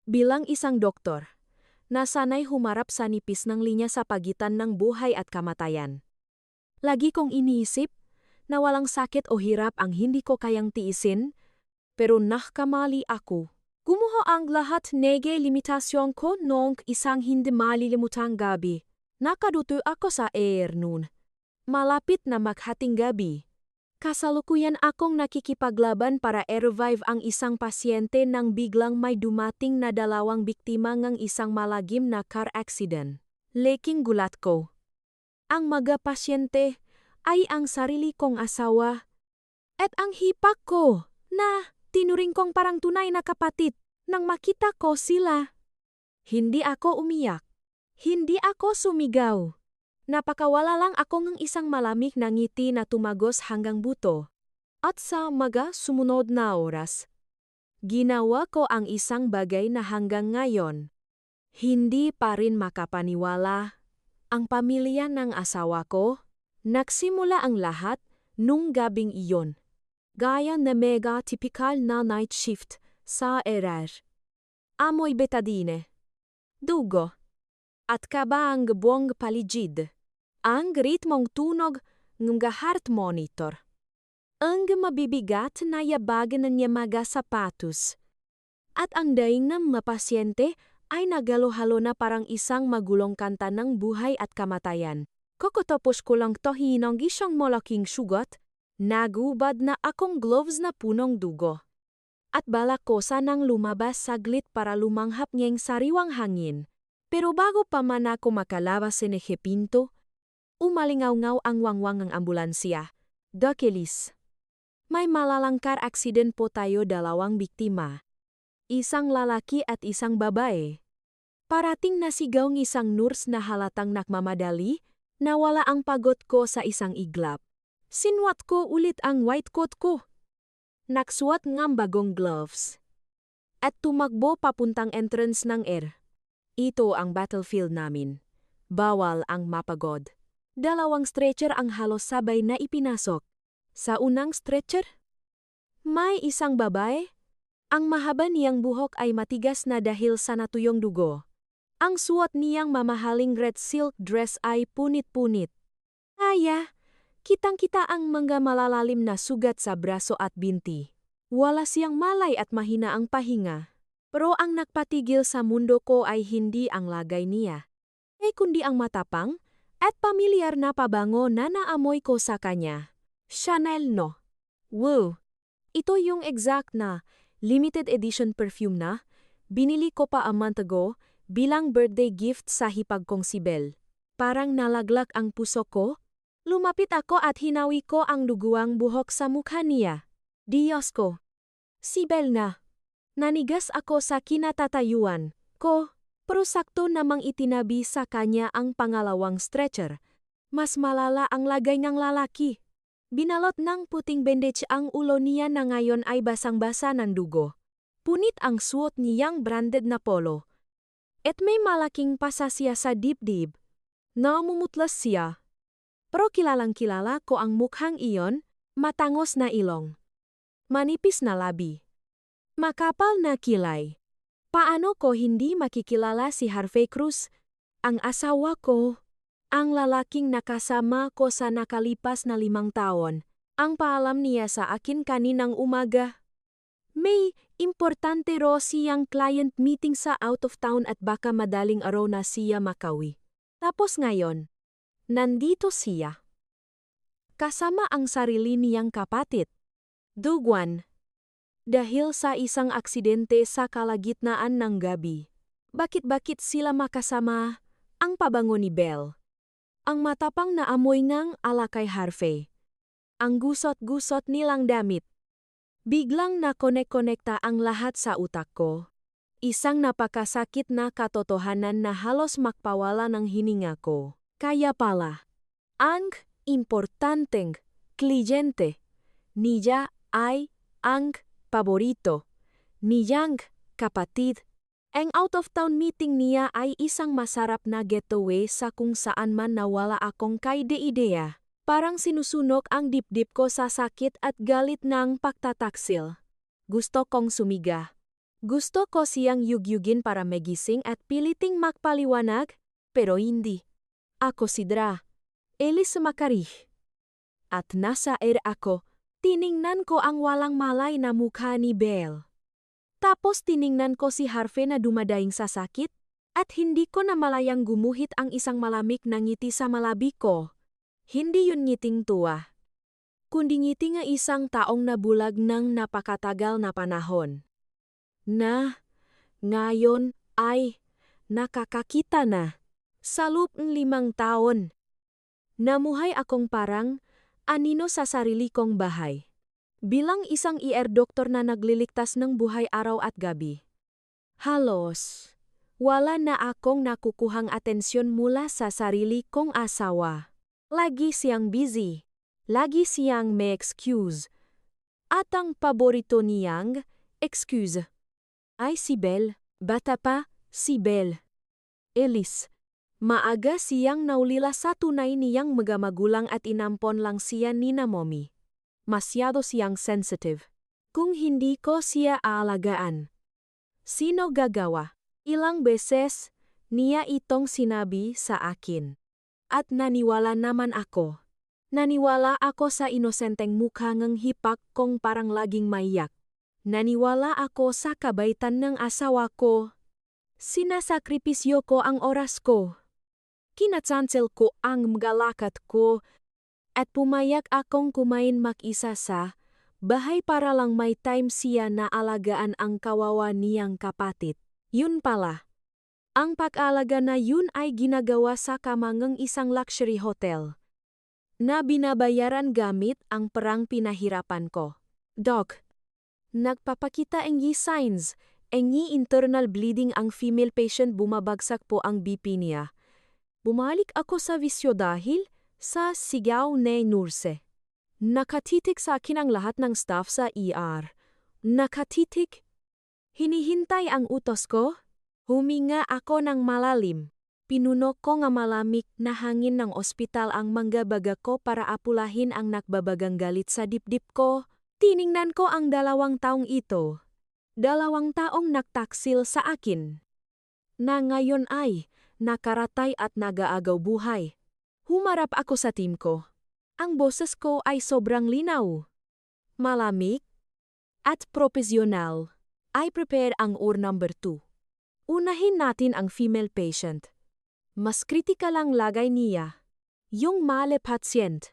Bilang isang doktor, nasanay humarap sa nipis ng linya sa pagitan ng buhay at kamatayan. Lagi kong iniisip na walang sakit o hirap ang hindi ko kayang tiisin, pero nahkamali ako. Gumuho ang lahat nege limitasyon ko noong isang hindi malilimutang gabi. Nakaduto ako sa air noon. Malapit na maghating gabi. Kasalukuyan akong nakikipaglaban para i-revive ang isang pasyente nang biglang may dumating na dalawang biktima ng isang malagim na car accident. Laking gulat ko. Ang mga pasyente ay ang sarili kong asawa. At ang hipak ko na tinuring kong parang tunay na kapatid nang makita ko sila. Hindi ako umiyak. Hindi ako sumigaw. Napakawala lang ako ng isang malamig na ngiti na tumagos hanggang buto. At sa mga sumunod na oras, ginawa ko ang isang bagay na hanggang ngayon. Hindi pa rin makapaniwala. Ang pamilya ng asawa ko, nagsimula ang lahat nung gabing iyon. Gaya na mega typical na night shift sa ER. Amoy betadine. Dugo. At kaba ang buong paligid. Ang ritmong tunog ng heart monitor. Ang mabibigat na yabagan ng mga sapatos. At ang daing ng mga pasyente ay nagalo-halo na parang isang magulong kanta ng buhay at kamatayan. Kokotapos ko lang tohin ang isang malaking sugat, nagubad na akong gloves na punong dugo. At balak ko sanang lumabas saglit para lumanghap ngayong sariwang hangin. Pero bago pa man ako makalabas sa pinto, umalingaw-ngaw ang wangwang ng ambulansya. Dakelis. May malalang car accident po tayo, dalawang biktima. Isang lalaki at isang babae. Parating nasigaw ng isang nurse na halatang nakmamadali, nawala ang pagod ko sa isang iglap. Sinwat ko ulit ang white coat ko. Naksuot ng bagong gloves. At tumakbo papuntang entrance ng ER. Ito ang battlefield namin. Bawal ang mapagod. Dalawang stretcher ang halos sabay na ipinasok. Sa unang stretcher, may isang babae. Ang mahaba niyang buhok ay matigas na dahil sa natuyong dugo. Ang suot niyang mamahaling red silk dress ay punit-punit. Kitang-kita ang mga malalalim na sugat sa braso at binti. Wala siyang malay at mahina ang pahinga. Pero ang nagpatigil sa mundo ko ay hindi ang lagay niya, kundi ang matapang at pamilyar na pabango na naamoy ko sa kanya. Chanel no. Woo! Ito yung exact na limited edition perfume na binili ko pa a month ago bilang birthday gift sa hipag kong si Belle. Parang nalaglak ang puso ko. Lumapit ako at hinawi ko ang duguang buhok sa mukha niya. Diyos ko! Si Belle na. Nanigas ako sa kinatatayuan ko. Pero sakto namang itinabi sa kanya ang pangalawang stretcher. Mas malala ang lagay ng lalaki. Binalot ng puting bandage ang ulo niya na ngayon ay basang-basa ng dugo. Punit ang suot niyang branded na polo. At may malaking pasa siya sa dibdib. Namumutlas siya. Pero kilalang-kilala ko ang mukhang iyon, matangos na ilong. Manipis na labi. Makapal na kilay. Paano ko hindi makikilala si Harvey Cruz, ang asawa ko, ang lalaking nakasama ko sa nakalipas na 5 taon, ang paalam niya sa akin kaninang umaga. May importante ro siyang client meeting sa out of town at baka madaling araw na siya makawi. Tapos ngayon, nandito siya. Kasama ang sarili niyang kapatid. Dugwan. Dahil sa isang aksidente sa kalagitnaan ng gabi. Bakit sila makasama? Ang pabango ni Belle. Ang matapang na amoy ng ala kay Harvey. Ang gusot-gusot nilang damit. Biglang nakonek-konekta ang lahat sa utak ko. Isang napakasakit na katotohanan na halos makpawala ng hininga ko. Kaya pala, ang importanteng kliyente niya ay ang paborito niyang kapatid. Ang out-of-town meeting niya ay isang masarap na getaway sa kung saan man nawala akong kaide-ideya. Parang sinusunog ang dibdib ko sa sakit at galit ng pagtataksil. Gusto kong sumiga. Gusto ko siyang yugyugin para magising at piliting magpaliwanag, pero hindi. Ako si Dra. Elis Makarih. At nasa air ako, tiningnan ko ang walang malay na mukha ni Belle. Tapos tiningnan ko si Harvey na dumadaing sa sakit, at hindi ko na malayang gumuhit ang isang malamig na ngiti sa malabi ko. Hindi yun ngiting tuwa, kundi ngiti nga isang taong nabulag ng napakatagal na panahon. Ngayon ay nakakakita na. Sa loob ng 5 taon. Namuhay akong parang anino sa sarili kong bahay. Bilang isang doktor na nagliligtas ng buhay araw at gabi. Halos, wala na akong nakukuhang atensyon mula sa sarili kong asawa. Lagi siyang busy. Lagi siyang may excuse. At ang paborito niyang excuse ay si Belle. Bata pa, si Belle. Elis. Maaga siyang naulila sa tunay niyang magamagulang at inampon lang siya ni na mommy. Masyado siyang sensitive. Kung hindi ko siya aalagaan, sino gagawa? Ilang beses niya itong sinabi sa akin. At naniwala naman ako. Naniwala ako sa inosenteng mukha ng hipak kong parang laging maiyak. Naniwala ako sa kabaitan ng asawa ko. Sinasakripisyo ko ang oras ko. Kinatsansel ko ang magalakat ko. At pumayak akong kumain mag-isa sa bahay para lang may time siya na alagaan ang kawawa niyang kapatid. Yun pala. Ang pag-alaga na yun ay ginagawa sa kamangang isang luxury hotel. Na binabayaran gamit ang perang pinahirapan ko. Doc. Nagpapakita ang signs, ang internal bleeding ang female patient bumabagsak po ang BP niya. Bumalik ako sa visyo dahil sa sigaw ni nurse. Nakatitig sa akin ang lahat ng staff sa ER. Nakatitig. Hinihintay ang utos ko. Huminga ako ng malalim. Pinuno ko nga malamig na hangin ng ospital ang manggabaga ko para apulahin ang nakbabagang galit sa dibdib ko. Tiningnan ko ang 2 taong ito. 2 taong nagtaksil sa akin. Na ngayon ay nakaratay at nagaagaw buhay. Humarap ako sa team ko. Ang boses ko ay sobrang linaw. Malamig at profesional. I prepare ang number 2. Unahin natin ang female patient. Mas kritikal ang lagay niya. Yung male patient.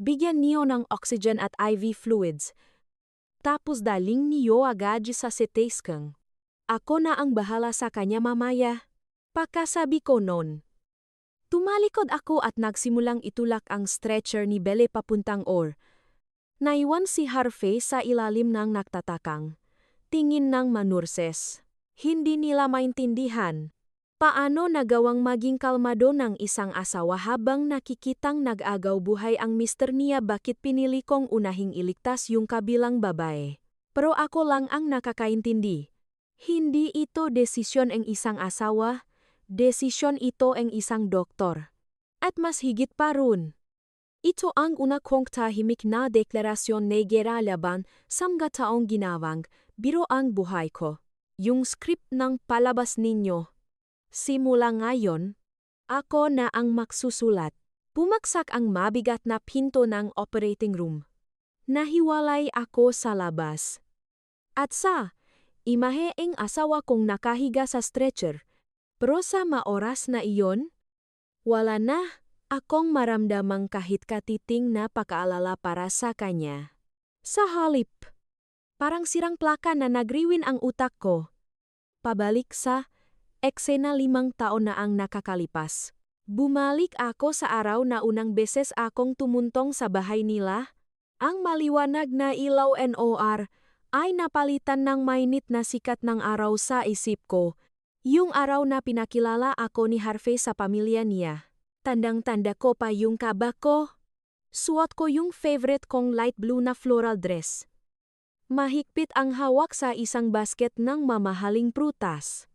Bigyan niyo ng oxygen at IV fluids. Tapos daling niyo agad sa CT scan. Ako na ang bahala sa kanya mamaya. Pagkasabi ko noon. Tumalikod ako at nagsimulang itulak ang stretcher ni Belle papuntang OR. Naiwan si Harvey sa ilalim ng nagtatakang tingin ng manurses. Hindi nila maintindihan. Paano nagawang maging kalmado ng isang asawa habang nakikitang nag-agaw buhay ang mister niya, bakit pinili kong unahing iligtas yung kabilang babae? Pero ako lang ang nakakaintindi. Hindi ito desisyon ng isang asawa, desisyon ito ng isang doktor. At mas higit pa ron. Ito ang una kong tahimik na deklarasyon na gera laban sa mga taong ginawang biro ang buhay ko. Yung script ng palabas ninyo. Simula ngayon, ako na ang magsusulat. Pumaksak ang mabigat na pinto ng operating room. Nahiwalay ako sa labas. At sa imahe ang asawa kong nakahiga sa stretcher. Pero sa maoras na iyon, wala na akong maramdamang kahit katiting na pakaalala para sa kanya. Sa halip, parang sirang plaka na nagriwin ang utak ko. Pabalik sa eksena 5 taon na ang nakakalipas. Bumalik ako sa araw na unang beses akong tumuntong sa bahay nila. Ang maliwanag na ilaw NOR ay napalitan ng mainit na sikat ng araw sa isip ko. Yung araw na pinakilala ako ni Harvey sa pamilya niya. Tandang-tanda ko pa yung kaba ko. Suot ko yung favorite kong light blue na floral dress. Mahigpit ang hawak sa isang basket ng mamahaling prutas.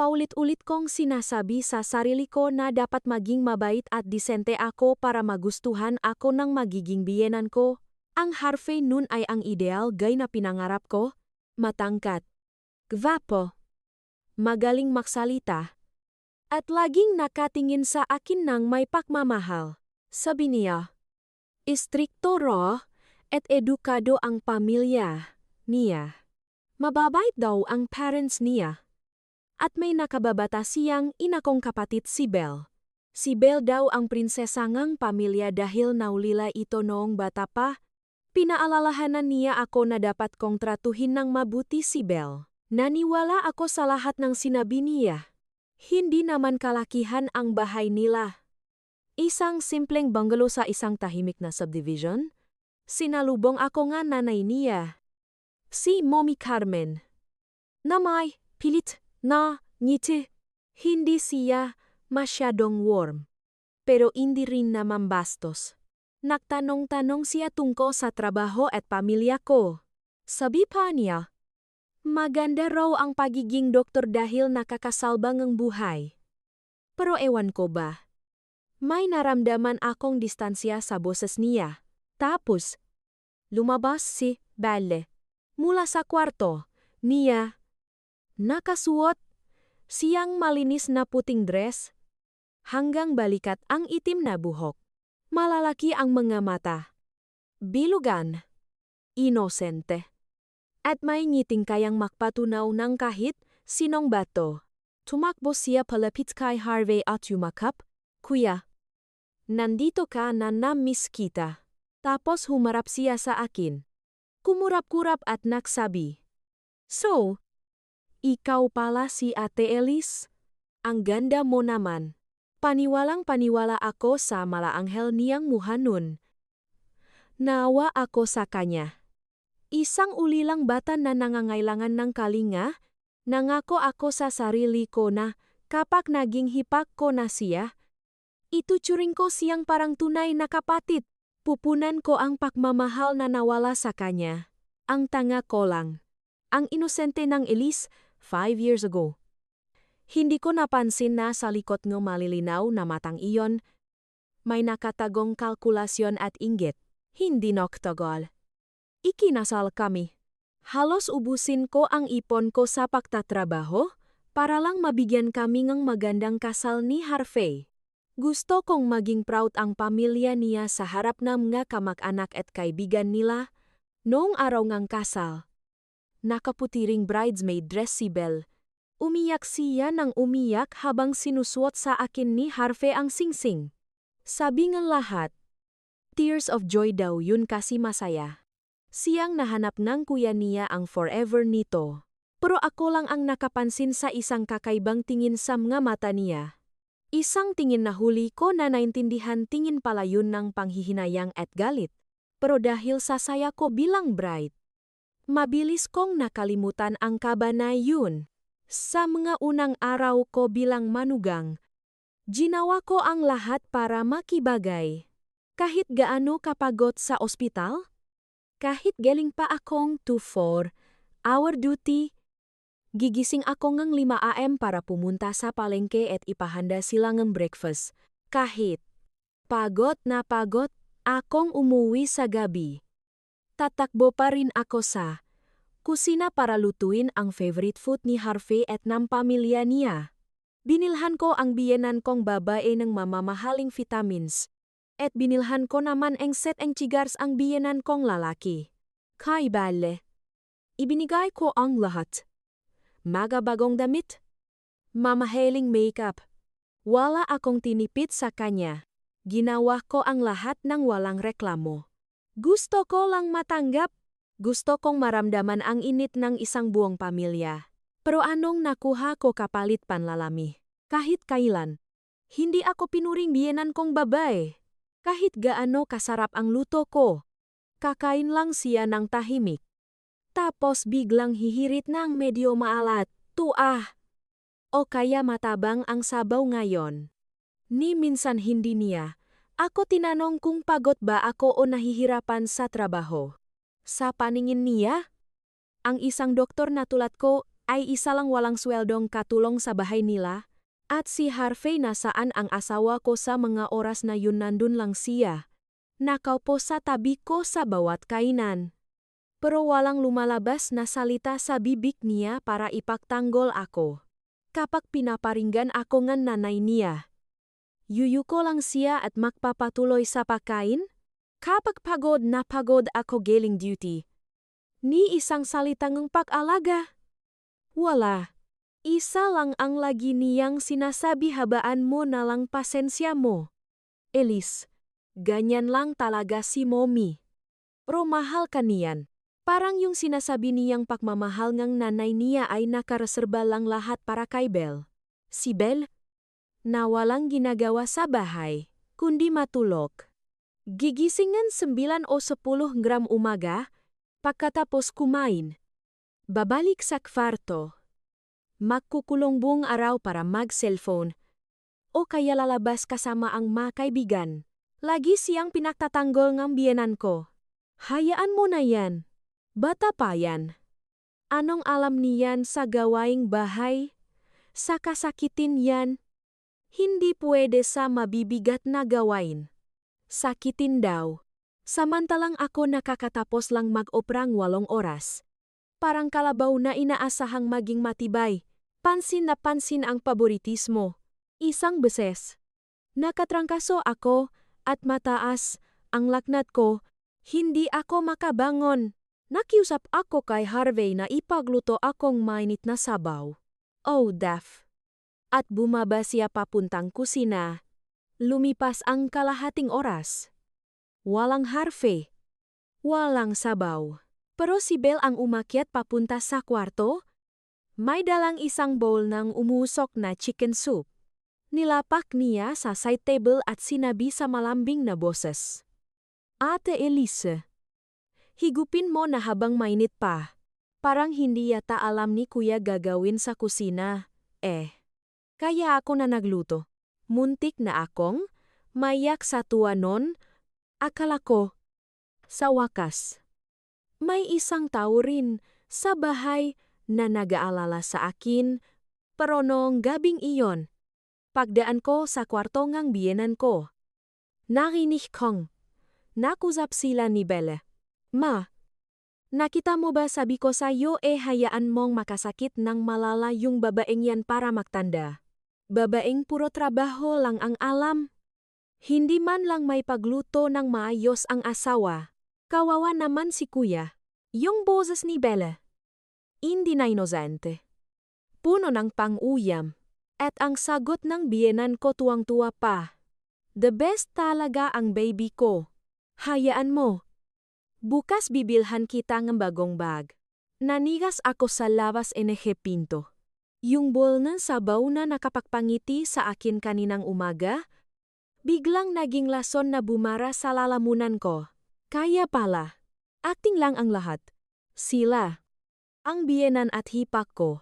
Paulit-ulit kong sinasabi sa sarili ko na dapat maging mabait at disente ako para magustuhan ako ng magiging biyenan ko. Ang Harvey nun ay ang ideal gay na pinangarap ko. Matangkat. Gwapo. Magaling magsalita. At laging nakatingin sa akin ng may pagmamahal. Sabi niya. Istrikto raw at edukado ang pamilya niya. Mababait daw ang parents niya. At may nakababata siyang inakong kapatid si Belle. Si Belle daw ang prinsesa ngang pamilya dahil naulila ito noong bata pa. Pinaalalahanan niya ako na dapat kong tratuhin ng mabuti si Belle. Naniwala ako sa lahat ng sinabi niya. Hindi naman kalakihan ang bahay nila. Isang simpleng bungalow sa isang tahimik na subdivision. Sinalubong ako nga nanay niya. Si Mommy Carmen. Na may pilit na ngiti. Hindi siya masyadong warm. Pero hindi rin naman bastos. Nagtanong-tanong siya tungkol sa trabaho at pamilya ko. Sabi pa niya, maganda raw ang pagiging doktor dahil nakakasalbang ang buhay. Pero ewan ko ba? May naramdaman akong distansya sa boses niya. Tapos, lumabas si Belle. Mula sa kwarto niya. Nakasuot siyang malinis na puting dress. Hanggang balikat ang itim na buhok. Malalaki ang mga mata. Bilugan. Inosente. At may ngiting kayang makpatunaw ng kahit sinong bato. Tumakbo siya palapit kay Harvey at yumakap. Kuya. Nandito ka na na-miss kita. Tapos humarap siya sa akin. Kumurap-kurap at nagsabi. So, ikaw pala si Ate Elise? Ang ganda mo naman. Paniwalang-paniwala ako sa malaanghel niyang mukha nun. Naawa ako sa kanya. Isang ulilang bata na nangangailangan ng kalinga, nangako ako sa sarili ko na kapag naging hipak ko na siya, ituturing ko siyang parang tunay na kapatid. Pupunan ko ang pagmamahal na nawala sa kanya. Ang tanga ko lang. Ang inosente ng Elise, 5 years ago. Hindi ko napansin na sa likod ng malilinaw na matang iyon, may nakatagong kalkulasyon at inggit. Hindi nagtagal. Ikinasal kami. Halos ubusin ko ang ipon ko sa pagtatrabaho para lang mabigyan kami ng magandang kasal ni Harvey. Gusto kong maging proud ang pamilya niya sa harap ng mga kamag-anak at kaibigan nila noong araw ng kasal. Nakaputiring bridesmaid dress si Belle. Umiyak siya ng umiyak habang sinusuot sa akin ni Harvey ang singsing. Sabi ng lahat, tears of joy daw yun kasi masaya. Siyang nahanap ng kuya niya ang forever nito. Pero ako lang ang nakapansin sa isang kakaibang tingin sa mga mata niya. Isang tingin na huli ko na naintindihan tingin pala yun ng panghihinayang at galit. Pero dahil sa saya ko bilang bride, mabilis kong nakalimutan ang kaba na yun. Sa mga unang araw ko bilang manugang, ginawa ko ang lahat para makibagay. Kahit gaano kapagod sa ospital, kahit galing pa akong 2-4-hour duty, gigising ako ng 5 AM para pumunta sa palengke at ipahanda sila ng breakfast. Kahit pagod na pagod, akong umuwi sa gabi. Tatakbo pa rin ako sa kusina para lutuin ang favorite food ni Harvey at ng pamilya niya. Binilhan ko ang biyenan kong babae ng mamamahaling vitamins. At binilhan ko naman ang set ang cigars ang biyenan kong lalaki. Kay Belle. Ibinigay ko ang lahat. Magabagong damit. Mamahaling makeup. Wala akong tinipid sa kanya. Ginawa ko ang lahat ng walang reklamo. Gusto ko lang matanggap. Gusto kong maramdaman ang init ng isang buong pamilya. Pero anong nakuha ko kapalit panlalami? Kahit kailan. Hindi ako pinuring biyenan kong babae. Kahit gaano kasarap ang luto ko. Kakain lang siya ng tahimik. Tapos biglang hihirit ng medyo maalat, o kaya matabang ang sabaw ngayon. Ni minsan hindi niya. Ako tinanong kung pagod ba ako o nahihirapan sa trabaho. Sa paningin niya, ang isang doktor na tulad ko ay isa lang walang sweldong katulong sa bahay nila. At si Harvey nasaan ang asawa ko sa mga oras na yun nandun lang siya. Nakaupo sa tabi ko sa bawat kainan. Pero walang lumalabas na salita sa bibig niya para ipagtanggol ako. Kapag pinaparinggan ako ng nanay niya, yuyuko lang siya at magpapatuloy sa pagkain? Kapag pagod na pagod ako galing duty, ni isang salitang pag-alaga. Wala. Isa lang ang lagi niyang sinasabi, habaan mo na lang pasensya mo. Elise, ganyan lang talaga si mommy. Pero mahal ka niyan. Parang yung sinasabi niyang pagmamahal ng nanay niya ay nakareserba lang lahat para kay Belle. Si Belle, na walang ginagawa sa bahay, kundi matulog. Gigisingan 9 o 10 gram umaga, pagkatapos kumain. Babalik sa kwarto. Magkukulong buong araw para mag-cellphone. O kaya lalabas kasama ang mga kaibigan. Lagi siyang pinagtatanggol ng biyenan ko. Hayaan mo na yan. Bata pa yan. Anong alam niyan sa gawaing bahay? Sa kasakitin yan? Hindi pwede sa mabibigat na gawain. Sakitin daw. Samantalang ako nakakatapos lang mag-oprang 8 oras. Parang kalabaw na inaasahang maging matibay. Pansin na pansin ang paboritismo. Isang beses. Nakatrangkaso ako at mataas ang laknat ko. Hindi ako makabangon. Nakiusap ako kay Harvey na ipagluto akong mainit na sabaw. Oh, Daph. At bumaba siya papuntang kusina. Lumipas ang kalahating oras. Walang Harvey. Walang sabaw. Pero si Belle ang umakyat papunta sa kwarto. May dalang isang bowl ng umusok na chicken soup. Nilapak niya sa side table at sinabi sa malambing na boses. Ate Elise, higupin mo na habang mainit pa. Parang hindi yata alam ni Kuya gagawin sa kusina. Kaya ako na nagluto. Muntik na akong mayak sa tuwa nun. Akala ko, sa wakas, may isang tao rin sa bahay na nag-aalala sa akin. Pero noong gabing iyon, pagdaan ko sa kwarto ng biyenan ko, narinig kong nakusap sila ni Belle. Ma, nakita mo ba sabi ko sa iyo hayaan mong makasakit ng malala yung babaeng yan para magtanda. Babaeng puro trabaho lang ang alam. Hindi man lang may pagluto ng maayos ang asawa. Kawawa naman si Kuya. Yung boses ni Belle. Hindi na inosente. Puno ng pang-uyam. At ang sagot ng biyenan ko tuwang-tuwa pa. The best talaga ang baby ko. Hayaan mo. Bukas bibilhan kita ng bagong bag. Nanigas ako sa labas pinto. Yung bowl ng sabaw na nakapagpangiti sa akin kaninang umaga, biglang naging lason na bumara sa lalamunan ko. Kaya pala. Acting lang ang lahat. Sila. Ang biyenan at hipak ko.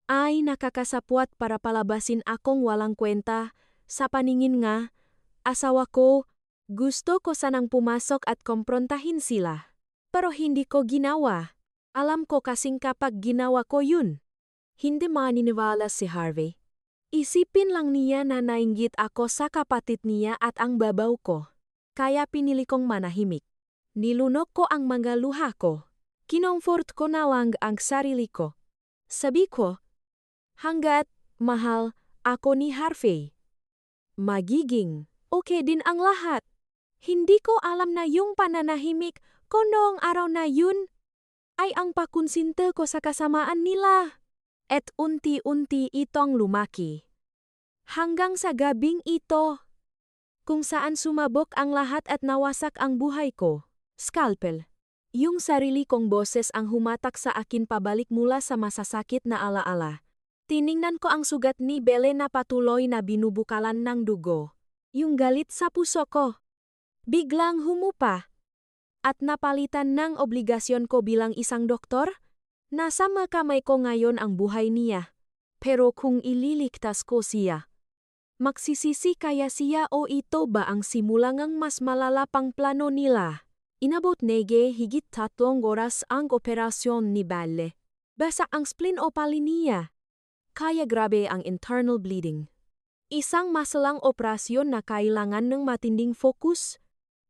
Ay nakakasapwat para palabasin akong walang kwenta. Sa paningin nga, asawa ko, gusto ko sanang pumasok at komprontahin sila. Pero hindi ko ginawa. Alam ko kasing kapag ginawa ko yun, hindi maniniwala si Harvey. Isipin lang niya na nainggit ako sa kapatid niya at ang babaw ko. Kaya pinili kong manahimik. Nilunok ko ang mga luha ko. Kinomfort ko na lang ang sarili ko. Sabi ko, hanggat mahal ako ni Harvey, magiging okay din ang lahat. Hindi ko alam na yung pananahimik ko noong araw na yun ay ang pakonsinta ko sa kasamaan nila. At unti-unti itong lumaki. Hanggang sa gabing ito, kung saan sumabog ang lahat at nawasak ang buhay ko. Scalpel. Yung sarili kong boses ang humatak sa akin pabalik mula sa masasakit na alaala. Tiningnan ko ang sugat ni Belle na patuloy na binubukalan ng dugo. Yung galit sa puso ko. Biglang humupa. At napalitan ng obligasyon ko bilang isang doktor. Nasa kamay ko ngayon ang buhay niya. Pero kung ililigtas ko siya, magsisisi kaya siya o ito ba ang simulangang mas malala pang plano nila? Inabot higit 3 oras ang operasyon ni Belle. Basa ang spleen o pali niya. Kaya grabe ang internal bleeding. Isang masalang operasyon na kailangan ng matinding focus.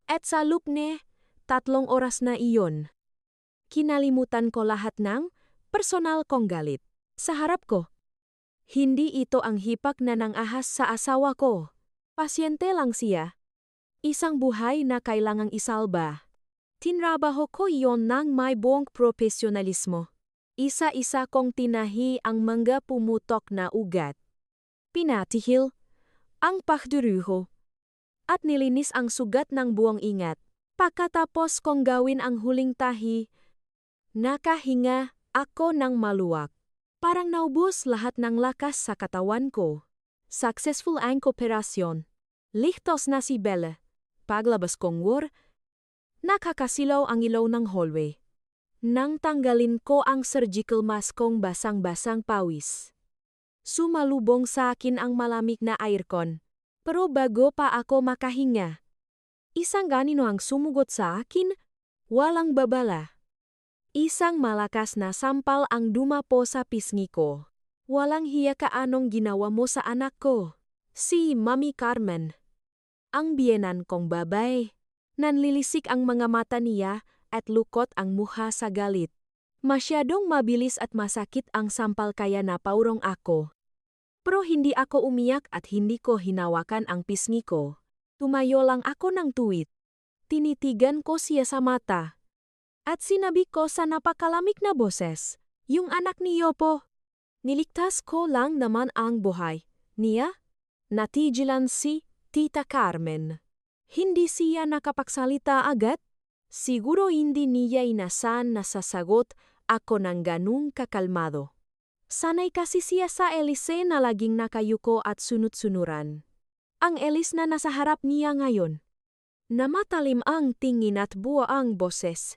At sa loop 3 oras na iyon. Kinalimutan ko lahat ng personal kong galit. Sa harap ko. Hindi ito ang hipak na nang-ahas sa asawa ko. Pasyente lang siya. Isang buhay na kailangang isalba. Tinrabaho ko iyon ng may buong profesionalismo. Isa-isa kong tinahi ang mga pumutok na ugat. Pinatihil ang pakduruho at nilinis ang sugat ng buong ingat. Pagkatapos kong gawin ang huling tahi, nakahinga ako ng maluwag. Parang naubos lahat ng lakas sa katawan ko. Successful ang operasyon. Ligtas na si Bella. Paglabas kong war, nakakasilaw ang ilaw ng hallway. Nang tanggalin ko ang surgical mask kong basang-basang pawis. Sumalubong sa akin ang malamig na aircon. Pero bago pa ako makahinga, isang ganino ang sumugot sa akin, walang babala. Isang malakas na sampal ang dumapo sa pisngi ko. Walang hiya ka, anong ginawa mo sa anak ko? Si Mami Carmen. Ang biyenan kong babay. Nanlilisik ang mga mata niya at lukot ang mukha sa galit. Masyadong mabilis at masakit ang sampal kaya napaurong ako. Pero hindi ako umiyak at hindi ko hinawakan ang pisngi ko. Tumayo lang ako ng tuwid. Tinitigan ko siya sa mata. At sinabi ko sa napakalamig na boses, yung anak ni Yopo. Niligtas ko lang naman ang buhay niya. Natigilan si Tita Carmen. Hindi siya nakapagsalita agad. Siguro hindi niya inasahan na sasagot ako ng ganung kakalmado. Sanay kasi siya sa Elise na laging nakayuko at sunod-sunuran. Ang Elise na nasa harap niya ngayon. Namatalim ang tingin at buo ang boses.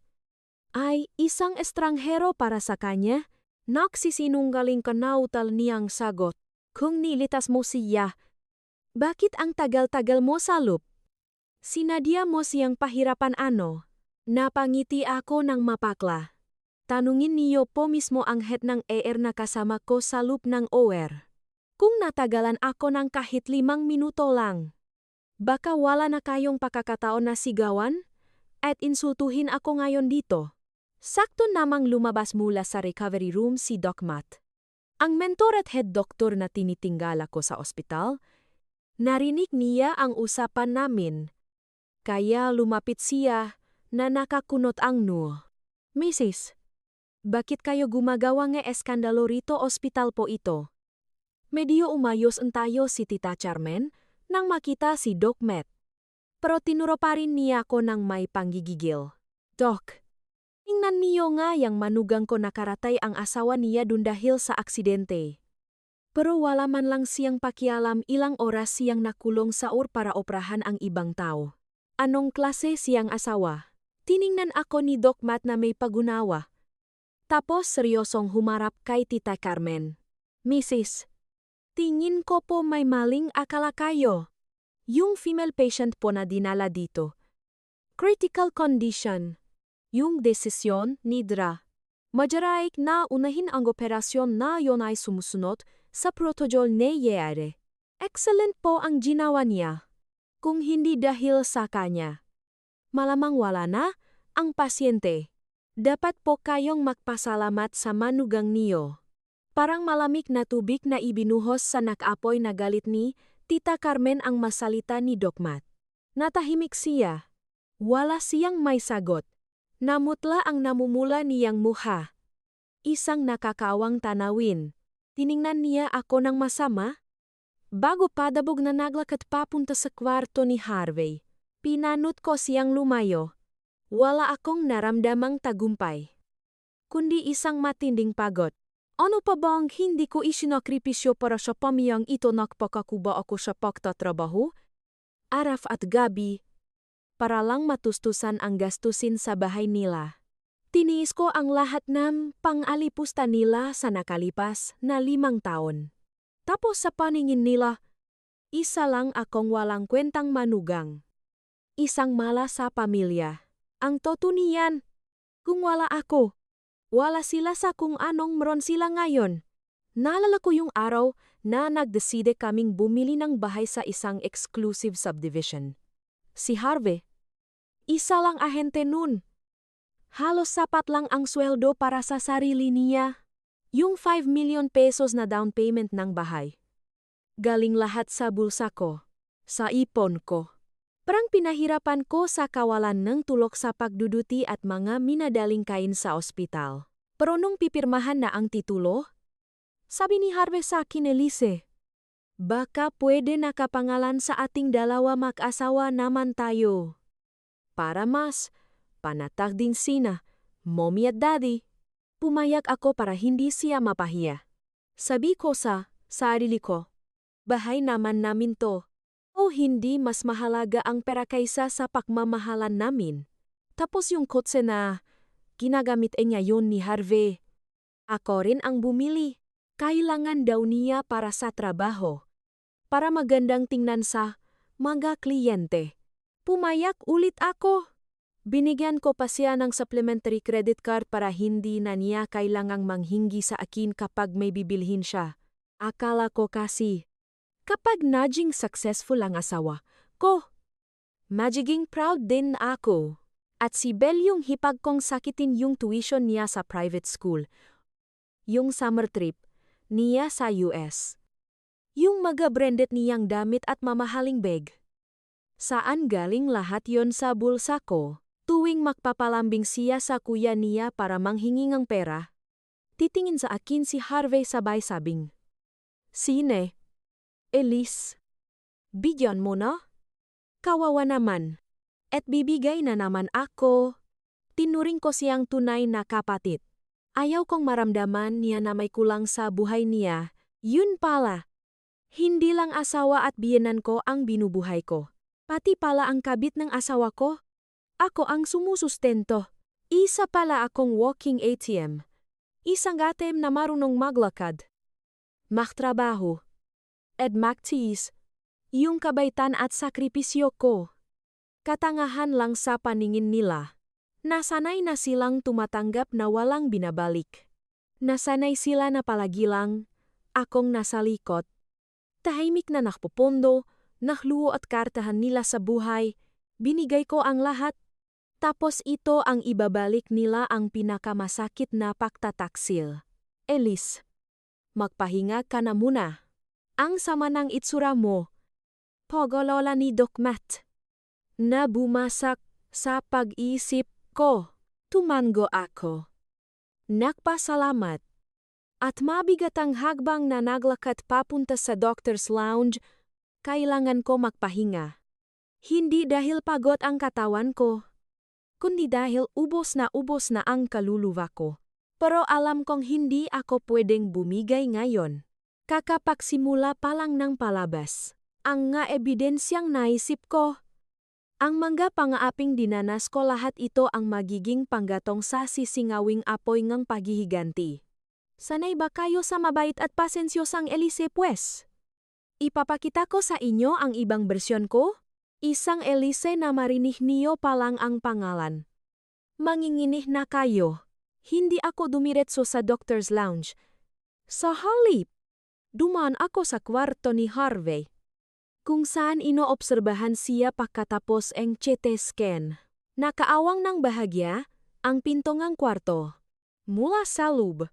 Ay isang estranghero para sa kanya. Nagsisinungaling ka, nautal niyang sagot. Kung nilitas mo siya, bakit ang tagal-tagal mo sa loop? Sinadya mo siyang pahirapan, ano? Napangiti ako ng mapakla. Tanungin niyo po mismo ang head ng ER na kasama ko sa loop ng OR. Kung natagalan ako ng kahit 5 minuto lang, baka wala na kayong pakakataon na sigawan at insultuhin ako ngayon dito. Sakto namang lumabas mula sa recovery room si Doc Matt. Ang mentor at head doctor na tinitingala ko sa ospital. Narinig niya ang usapan namin. Kaya lumapit siya na nakakunot ang noo. Mrs. Bakit kayo gumagawa ng eskandalo rito, ospital po ito? Medyo umayos tayo si Tita Carmen nang makita si Doc Matt. Pero tinuro pa rin niya ako ng may panggigigil. Doc, tingnan niyo nga yang manugang ko, nakaratay ang asawa niya dun dahil sa aksidente. Pero wala man lang siyang pakialam, ilang oras siyang nakulong sa OR para operahan ang ibang tao. Anong klase siyang asawa? Tiningnan ako ni Doc Matt na may pagunawa. Tapos seryosong humarap kay Tita Carmen. Mrs. Tingin ko po may maling akala kayo. Yung female patient po na dinala dito. Critical condition. Yung desisyon ni Dra. Majaraik na unahin ang operasyon na yon ay sumusunod sa protocol ni Yere. Excellent po ang ginawa niya. Kung hindi dahil sa kanya, malamang wala na ang pasyente. Dapat po kayong magpasalamat sa manugang niyo. Parang malamig na tubig na ibinuhos sa nakapoy na galit ni Tita Carmen ang masalita ni Doc Matt. Natahimik siya. Wala siyang may sagot. Namutla ang namumula niyang mukha. Isang nakakawang tanawin. Tiningnan niya ako ng masama. Bago padabog na naglakad papunta sa kwarto ni Harvey, pinanut ko siyang lumayo. Wala akong naramdamang tagumpay, kundi isang matinding pagod. Ano pa bang hindi ko isinakripisyo para sa pamiyang ito, nakpakakuba ako sa pagtatrabaho? Araw at gabi, para lang matustusan ang gastusin sa bahay nila. Tiniis ko ang lahat ng pang-alipusta nila sa nakalipas na 5 taon. Tapos sa paningin nila, isa lang akong walang kwentang manugang. Isang mala sa pamilya. Ang totoo kung wala ako, wala sila sa kung anong meron sila ngayon. Naalala ko yung araw na nagdeside kaming bumili ng bahay sa isang exclusive subdivision. Si Harvey, isa lang ahente nun. Halos sapat lang ang sweldo para sa sarili niya. Yung 5 million pesos na down payment ng bahay. Galing lahat sa bulsa ko. Sa ipon ko. Parang pinahirapan ko sa kawalan ng tulok sa pagduduti at mga minadaling kain sa ospital. Pero nung pipirmahan na ang titulo, sabi ni Harvey sa akin, Elise, baka pwede nakapangalan sa ating dalawa mag-asawa naman tayo. Para mas panatag din sina, mommy at daddy. Pumayag ako para hindi siya mapahiya. Sabi ko sa sarili ko, bahay naman namin to. O hindi mas mahalaga ang pera kaysa sa pagmamahalan namin. Tapos yung kotse na ginagamit ngayon ni Harvey. Ako rin ang bumili. Kailangan daw niya para sa trabaho. Para magandang tingnan sa mga kliyente. Pumayag ulit ako. Binigyan ko pa siya ng supplementary credit card para hindi na niya kailangang manghingi sa akin kapag may bibilhin siya. Akala ko kasi, kapag naging successful ang asawa ko, magiging proud din ako. At si Belle yung hipag kong sakitin yung tuition niya sa private school. Yung summer trip niya sa US. Yung mga branded niyang damit at mamahaling bag. Saan galing lahat yon sa bulsa ko? Tuwing magpapalambing siya sa kuya niya para manghingi ng pera, titingin sa akin si Harvey sabay sabing, Sine? Elise? Bigyan mo na? Kawawa naman. At bibigay na naman ako. Tinuring ko siyang tunay na kapatid. Ayaw kong maramdaman niya na may kulang sa buhay niya. Yun pala. Hindi lang asawa at biyenan ko ang binubuhay ko. Pati pala ang kabit ng asawa ko. Ako ang sumusustento. Isa pala akong walking ATM. Isang ATM na marunong maglakad. Magtrabaho. At magtiis. Yung kabaitan at sakripisyo ko. Katangahan lang sa paningin nila. Nasanay na silang tumatanggap na walang binabalik. Nasanay sila na palagi lang, akong nasa likod. Tahimik na nakpupondo, nakluo at kartahan nila sa buhay. Binigay ko ang lahat. Tapos ito ang ibabalik nila ang pinakamasakit na pagtataksil. Elise, magpahinga ka na muna. Ang sama ng itsura mo. Pagolola ni Doc Matt. Na bumasak sa pag-iisip ko. Tumango ako. Nagpasalamat. At mabigat ang hagbang na naglakad papunta sa doctor's lounge, kailangan ko magpahinga. Hindi dahil pagod ang katawan ko, kundi dahil ubos na ang kaluluwa ko. Pero alam kong hindi ako pwedeng bumigay ngayon. Kakapagsimula pa lang ng palabas. Ang nga ebidensyang naisip ko. Ang mga pangaaping dinanas ko lahat ito ang magiging panggatong sa sisingawing apoy ng paghihiganti. Sanay ba kayo sa mabait at pasensyosang Elise pues? Ipapakita ko sa inyo ang ibang bersyon ko? Isang Elise na marinig niyo pa lang ang pangalan. Manginginih na kayo. Hindi ako dumiretso sa doctor's lounge. Sa halip, dumaan ako sa kwarto ni Harvey, kung saan inoobserbahan siya pagkatapos ang CT scan. Nakaawang ng bahagya ang pinto ng kwarto. Mula sa loob,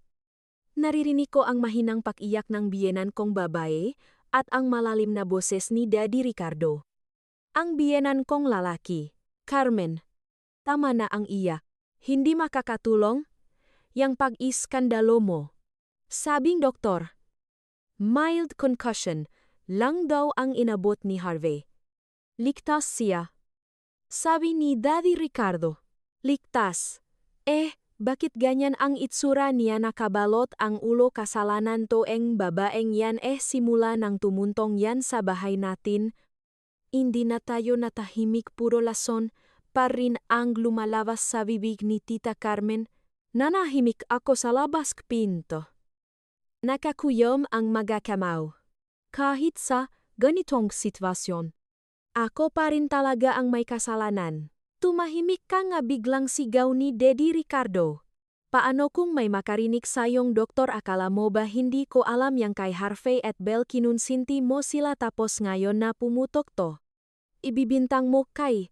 naririnig ko ang mahinang pakiyak ng biyenan kong babae at ang malalim na boses ni Daddy Ricardo. Ang biyenan kong lalaki, Carmen. Tama na ang iyak. Hindi makakatulong yang pag-iskandalo mo. Sabing doktor, mild concussion lang daw ang inabot ni Harvey. Ligtas siya. Sabi ni Daddy Ricardo, ligtas. Bakit ganyan ang itsura niya nakabalot ang ulo kasalanan to eng babaeng yan simula nang tumuntong yan sa bahay natin? Hindi na tayo natahimik puro lason, pa rin ang lumalabas sa bibig ni Tita Carmen. Nanahimik ako sa labas k pinto. Nakakuyom ang mga kamao. Kahit sa ganitong sitwasyon. Ako pa rin talaga ang may kasalanan. Tumahimik ka nga biglang sigaw ni Daddy Ricardo. Paano kung may makarinig sayong doktor, akala mo ba hindi ko alam yang kay Harvey at Belle kinunsinti mo sila tapos ngayon na pumutok to? Ibibintang mo kay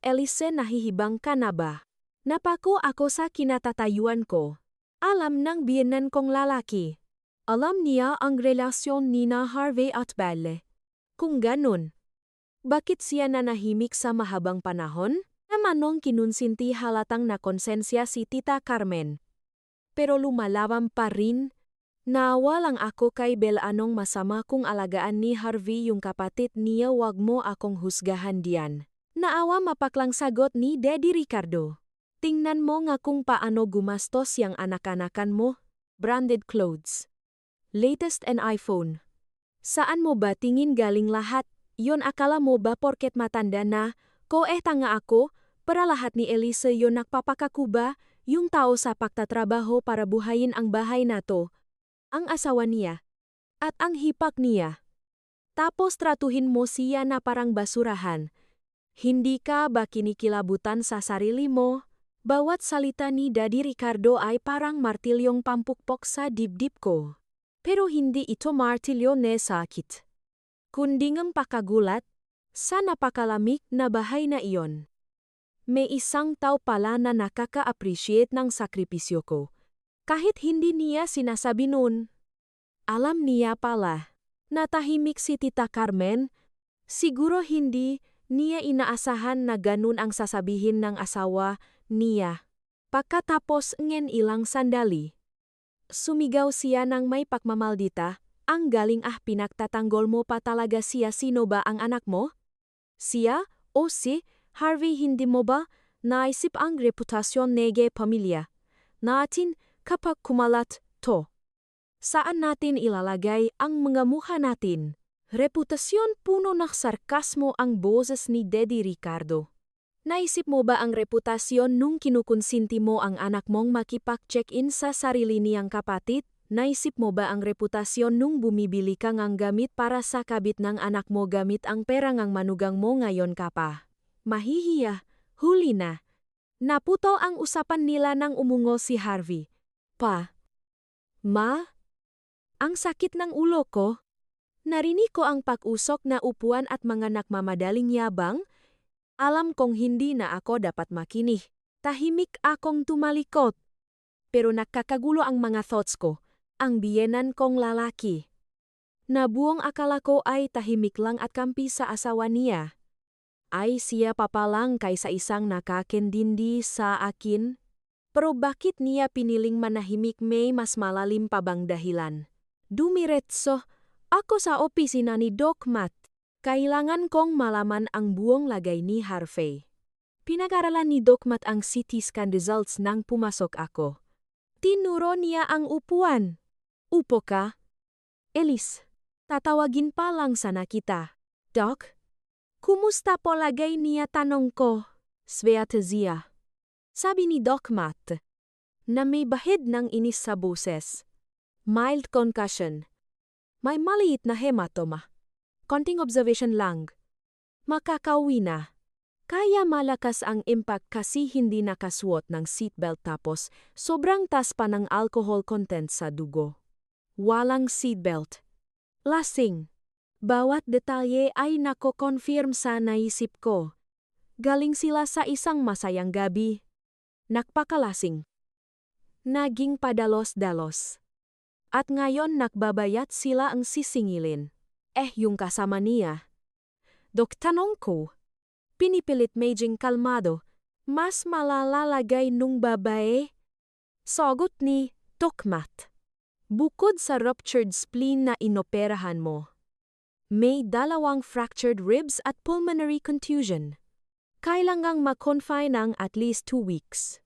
Elise, nahihibang ka na ba? Napako ako sa kinatatayuan ko. Alam ng biyenan kong lalaki. Alam niya ang relasyon nina Harvey at Belle. Kung ganun, bakit siya nanahimik sa mahabang panahon? Namanong kinunsinti halatang nakonsensya si Tita Carmen. Pero lumalaban pa rin. Naawa lang ako kay Belle, anong masama kung alagaan ni Harvey yung kapatid niya, wag mo akong husgahan diyan. Naawa mapaklang sagot ni Daddy Ricardo. Tingnan mo nga kung paano gumastos yang anak-anakan mo. Branded clothes. Latest and iPhone. Saan mo ba tingin galing lahat? Yon akala mo ba porket matanda na, tanga ako, para lahat ni Elise yon nagpapakakuba, yung tao sa pagtatrabaho para buhayin ang bahay na to. Ang asawa niya. At ang hipak niya. Tapos tratuhin mo siya na parang basurahan. Hindi ka ba kinikilabutan sa sarili mo? Bawat salita ni Daddy Ricardo ay parang martilyong pampukpok sa dibdib ko. Pero hindi ito martilyo na sakit. Kundi ng pakagulat sa napakalamig na bahay na iyon. May isang tao pala na nakaka-appreciate ng sakripisyo ko. Kahit hindi niya sinasabi nun. Alam niya pala. Natahimik si Tita Carmen. Siguro hindi niya inaasahan na ganun ang sasabihin ng asawa niya. Pagkatapos ng ilang sandali, sumigaw siya ng may pagmamaldita. Ang galing, pinagtatanggol mo pa talaga siya. Sino ba ang anak mo? Siya o si Harvey? Hindi mo ba naisip ang reputasyon ng pamilya natin kapag kumalat to? Saan natin ilalagay ang mga mukha natin? Reputasyon, puno ng sarkasmo ang boses ni Daddy Ricardo. Naisip mo ba ang reputasyon nung kinukonsinti mo ang anak mong makipag-check-in sa sarili niyang kapatid? Naisip mo ba ang reputasyon nung bumibili ka ng gamit para sa kabit ng anak mo gamit ang pera ng manugang mo? Ngayon ka pa mahihiya, huli na. Naputol ang usapan nila nang umungo si Harvey. Ma? Ang sakit ng ulo ko. Narinig ko ang pag-usok na upuan at mga nakmamadaling yabang. Alam kong hindi na ako dapat makinig. Tahimik akong tumalikot. Pero nakakagulo ang mga thoughts ko. Ang biyenan kong lalaki. Nabuong akala ko ay tahimik lang at kampi sa asawa niya. Ay siya papalang kaysa isang nakakendindi sa akin. Pero bakit niya piniling manahimik? May mas malalim pa bang dahilan? Dumiretso ako sa opisina ni Doc Matt. Kailangan kong malaman ang buong lagay ni Harvey. Pinag-aralan ni Doc Matt ang CT scan results nang pumasok ako. Tinuro niya ang upuan. Upo ka? Elise, tatawagin pa lang sana kita. Doc? Kumusta po lagay niya? Tanong ko. Sveatazia. Sabi ni Doc Matt na may bahid ng inis sa boses. Mild concussion. May maliit na hematoma. Konting observation lang. Makakauwi na. Kaya malakas ang impact kasi hindi nakasuot ng seatbelt tapos sobrang taas pa ng alcohol content sa dugo. Walang seatbelt. Lasing. Bawat detalye ay nako-confirm sa naisip ko. Galing sila sa isang masayang gabi. Nakpakalasing. Naging padalos-dalos. At ngayon nakbabayat sila ang sisingilin. Yung kasama niya. Dok, tanong ko. Pinipilit medjing kalmado. Mas malalalagay nung babae? Sagot ni Doc Matt. Bukod sa ruptured spleen na inoperahan mo, may 2 fractured ribs at pulmonary contusion. Kailangang ma-confine ng at least 2 weeks.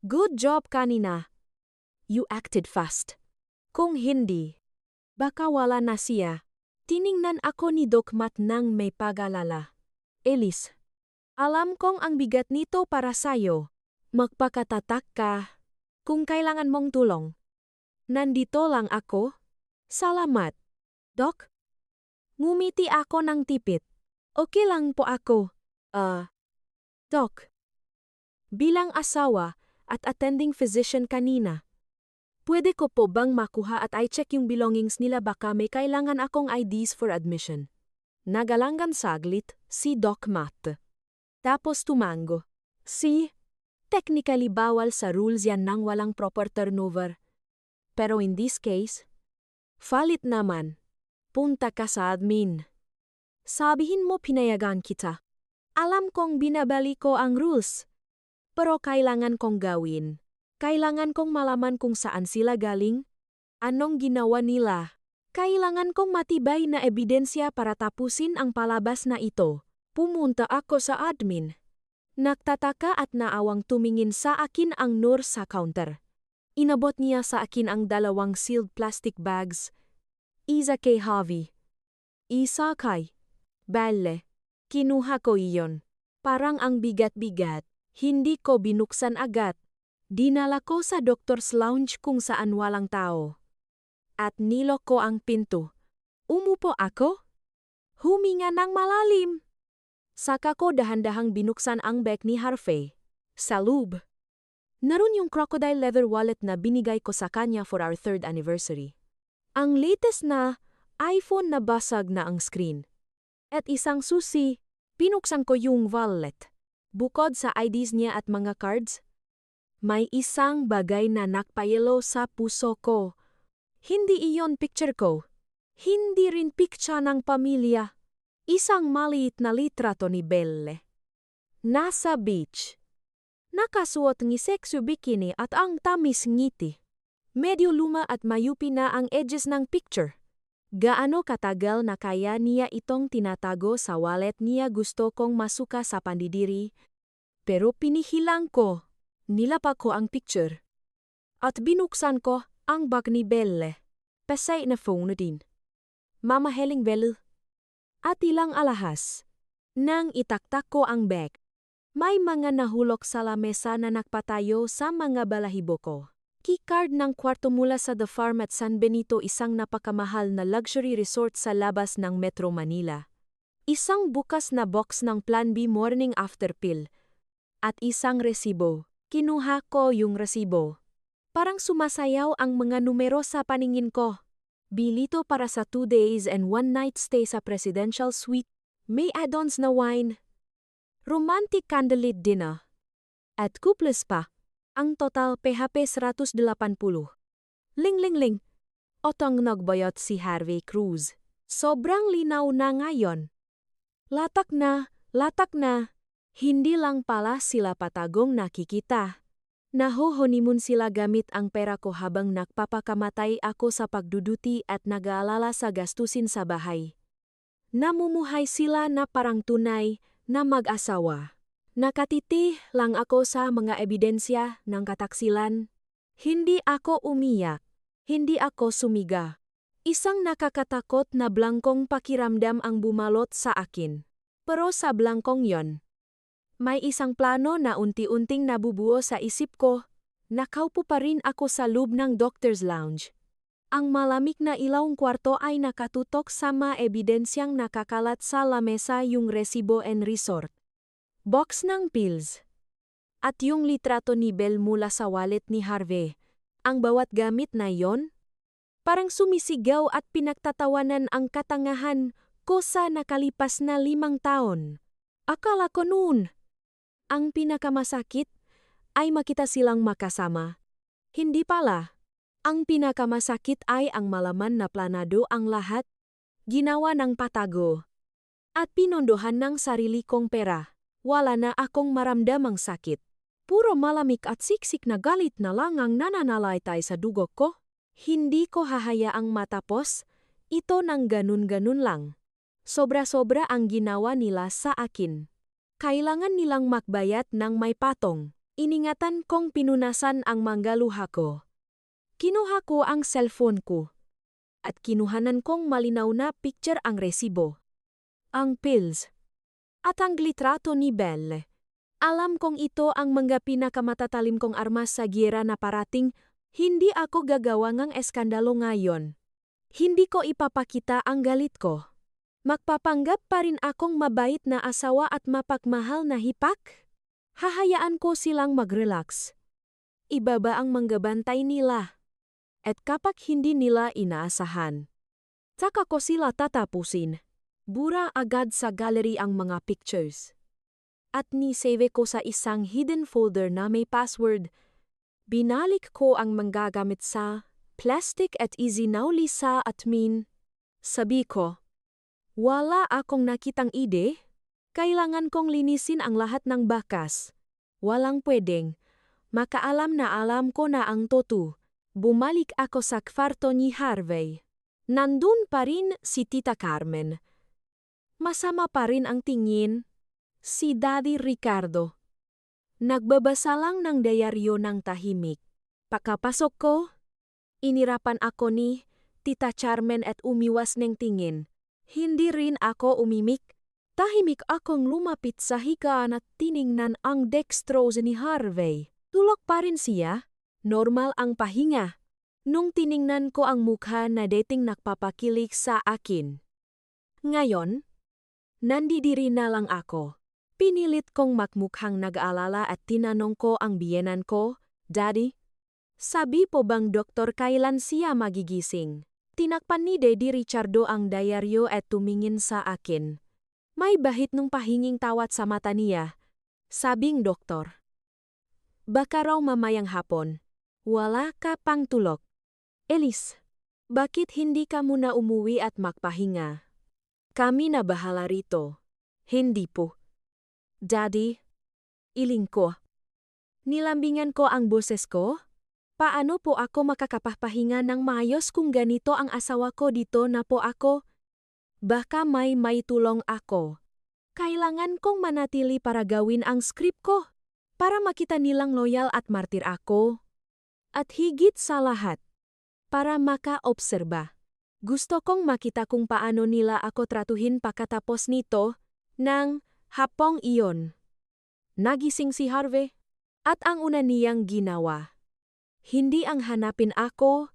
Good job kanina. You acted fast. Kung hindi, baka wala na siya. Tiningnan ako ni Doc Matt nang may pag-alala. Elise, alam kong ang bigat nito para sayo. Magpakatatak ka. Kung kailangan mong tulong, nandito lang ako. Salamat. Doc? Ngumiti ako ng tipit. Okay lang po ako. Doc. Bilang asawa at attending physician kanina, pwede ko po bang makuha at i-check yung belongings nila? Baka may kailangan akong IDs for admission. Nagalangan saglit si Doc Matt. Tapos tumango. Si Technically bawal sa rules yan nang walang proper turnover. Pero in this case, valid naman. Punta ka sa admin. Sabihin mo pinayagan kita. Alam kong binabali ko ang rules. Pero kailangan kong gawin. Kailangan kong malaman kung saan sila galing. Anong ginawa nila. Kailangan kong matibay na ebidensya para tapusin ang palabas na ito. Pumunta ako sa admin. Nagtataka at naawang tumingin sa akin ang nurse sa counter. Inabot niya sa akin ang 2 sealed plastic bags. Isa kay Harvey. Isa kay Belle. Kinuha ko iyon. Parang ang bigat-bigat. Hindi ko binuksan agad. Dinala ko sa doctor's lounge kung saan walang tao. At nilok ko ang pinto. Umupo ako. Huminga ng malalim. Saka ko dahan-dahang binuksan ang bag ni Harvey. Sa loob. Naroon yung crocodile leather wallet na binigay ko sa kanya for our 3rd anniversary. Ang latest na iPhone na basag na ang screen. At isang susi, pinuksan ko yung wallet. Bukod sa IDs niya at mga cards, may isang bagay na nakpayelo sa puso ko. Hindi iyon picture ko. Hindi rin picture ng pamilya. Isang maliit na litrato ni Belle. Nasa beach. Nakasuot ng sexy bikini at ang tamis ngiti. Medyo luma at mayupi na ang edges ng picture. Gaano katagal na kaya niya itong tinatago sa wallet niya gusto kong masuka sa pandidiri. Pero pinihilang ko. Nilapa ko ang picture. At binuksan ko ang bag ni Belle. Pasay na phone din. Mamahaling Belle. At ilang alahas. Nang itaktak ko ang bag, may mga nahulog sa lamesa na nakpatayo sa mga balahibo ko. Keycard ng kwarto mula sa The Farm at San Benito, isang napakamahal na luxury resort sa labas ng Metro Manila. Isang bukas na box ng Plan B morning after pill. At isang resibo. Kinuha ko yung resibo. Parang sumasayaw ang mga numero sa paningin ko. Bilito para sa 2 days and 1 night stay sa presidential suite. May add-ons na wine. Romantic candlelit dinner. At kuples pa. Ang total PHP 180. Ling. Otong nagbayot si Harvey Cruz. Sobrang linaw na ngayon. Latak na. Hindi lang pala sila patagong nakikita. Naho-honeymoon sila gamit ang pera ko habang nagpapakamatay ako sa pagduduti at nag-aalala sa gastusin sa bahay. Namumuhay sila na parang tunay na mag-asawa. Nakatiti lang ako sa mga ebidensya ng kataksilan. Hindi ako umiyak. Hindi ako sumiga. Isang nakakatakot na blangkong pakiramdam ang bumalot sa akin. Pero sa blangkong yon, may isang plano na unti-unting nabubuo sa isip ko. Nakaupo pa rin ako sa loob ng doctor's lounge. Ang malamig na ilawang kwarto ay nakatutok sa mga ebidensyang nakakalat sa lamesa, yung resibo and resort. Box ng pills. At yung litrato ni Belle mula sa wallet ni Harvey. Ang bawat gamit na yon, parang sumisigaw at pinagtatawanan ang katangahan ko sa nakalipas na 5 taon. Akala ko noon, ang pinakamasakit ay makita silang makasama. Hindi pala. Ang pinakamasakit ay ang malaman na planado ang lahat, ginawa ng patago, at pinondohan ng sarili kong pera. Wala na akong maramdamang sakit. Puro malamig at siksik na galit na lang ang nananalaytay sa dugo ko. Hindi ko hahayaang matapos ito ng ganun-ganun lang. Sobra-sobra ang ginawa nila sa akin. Kailangan nilang magbayad ng may patong. Iningatan kong pinunasan ang manggaluha ko. Kinuha ko ang cellphone ko. At kinuhanan kong malinaw na picture ang resibo. Ang pills. At ang litrato ni Belle. Alam kong ito ang mga pinakamatatalim kong armas sa giyera na parating. Hindi ako gagawa ng eskandalo ngayon. Hindi ko ipapakita ang galit ko. Magpapanggap pa rin akong mabait na asawa at mapagmahal na hipak. Hahayaan ko silang mag-relax. Ibaba ang manggabantay nila. At kapag hindi nila inaasahan, saka ko sila tatapusin. Bura agad sa gallery ang mga pictures. at ni-save ko sa isang hidden folder na may password. Binalik ko ang manggagamit sa plastic at izinauli sa admin. Sabi ko, wala akong nakitang ide. Kailangan kong linisin ang lahat ng bakas. Walang pwedeng. Makaalam na alam ko na ang totoo. Bumalik ako sa kwarto ni Harvey. Nandun pa rin si Tita Carmen. Masama pa rin ang tingin. Si Daddy Ricardo. Nagbabasa lang ng diaryo ng tahimik. Pagkapasok ko, inirapan ako ni Tita Carmen at umiwas ng tingin. Hindi rin ako umimik. Tahimik akong lumapit sa higaan at tiningnan ang dextrose ni Harvey. Tulog pa rin siya. Normal ang pahinga. Nung tiningnan ko ang mukha na dating nagpapakilig sa akin. Ngayon, nandidiri na lang ako. Pinilit kong magmukhang nag-aalala at tinanong ko ang biyenan ko, Daddy, sabi po bang doktor kailan siya magigising? Tinakpan ni Daddy Richardo ang diaryo at tumingin sa akin. May bahit nung pahinging tawat sa mata niya. Sabing doktor. Baka raw mamayang hapon. Wala ka pang tulog. Elise, bakit hindi ka muna umuwi at magpahinga? Kami na bahala rito. Hindi po. Daddy, iling ko. Nilambingan ko ang boses ko? Paano po ako makakapahpahinga ng maayos kung ganito ang asawa ko dito na po ako? Baka may tulong ako. Kailangan kong manatili para gawin ang script ko. Para makita nilang loyal at martir ako. At higit sa lahat, para maka-obserba. Gusto kong makita kung paano nila ako tratuhin pagkatapos nito ng hapong iyon. Nagising si Harvey at ang una niyang ginawa. Hindi ang hanapin ako,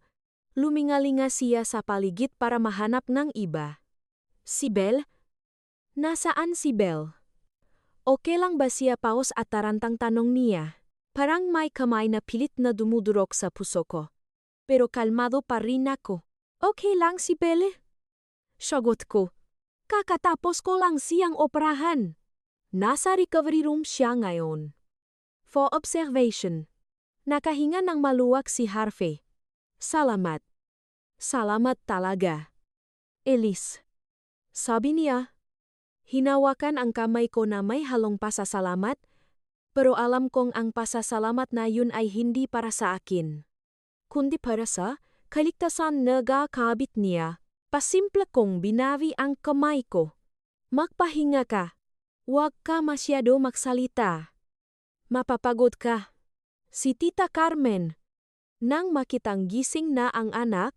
lumingalinga siya sa paligid para mahanap ng iba. Si Belle? Nasaan si Belle? Okay lang ba siya paus at tarantang tanong niya? Parang may kamay na pilit na dumudurok sa puso ko. Pero kalmado pa rin ako. Okay lang si Belle? Sagot ko. Kakatapos ko lang siyang operahan. Nasa recovery room siya ngayon. For observation. Nakahinga ng maluwag si Harvey. Salamat. Salamat talaga. Elise. Sabi niya. Hinawakan ang kamay ko na may halong pasasalamat, pero alam kong ang pasasalamat na yun ay hindi para sa akin. Kundi para sa kaligtasan nagakabit niya, pasimple kong binawi ang kamay ko. Magpahinga ka. Huwag ka masyado magsalita. Mapapagod ka. Si Tita Carmen, nang makitang gising na ang anak,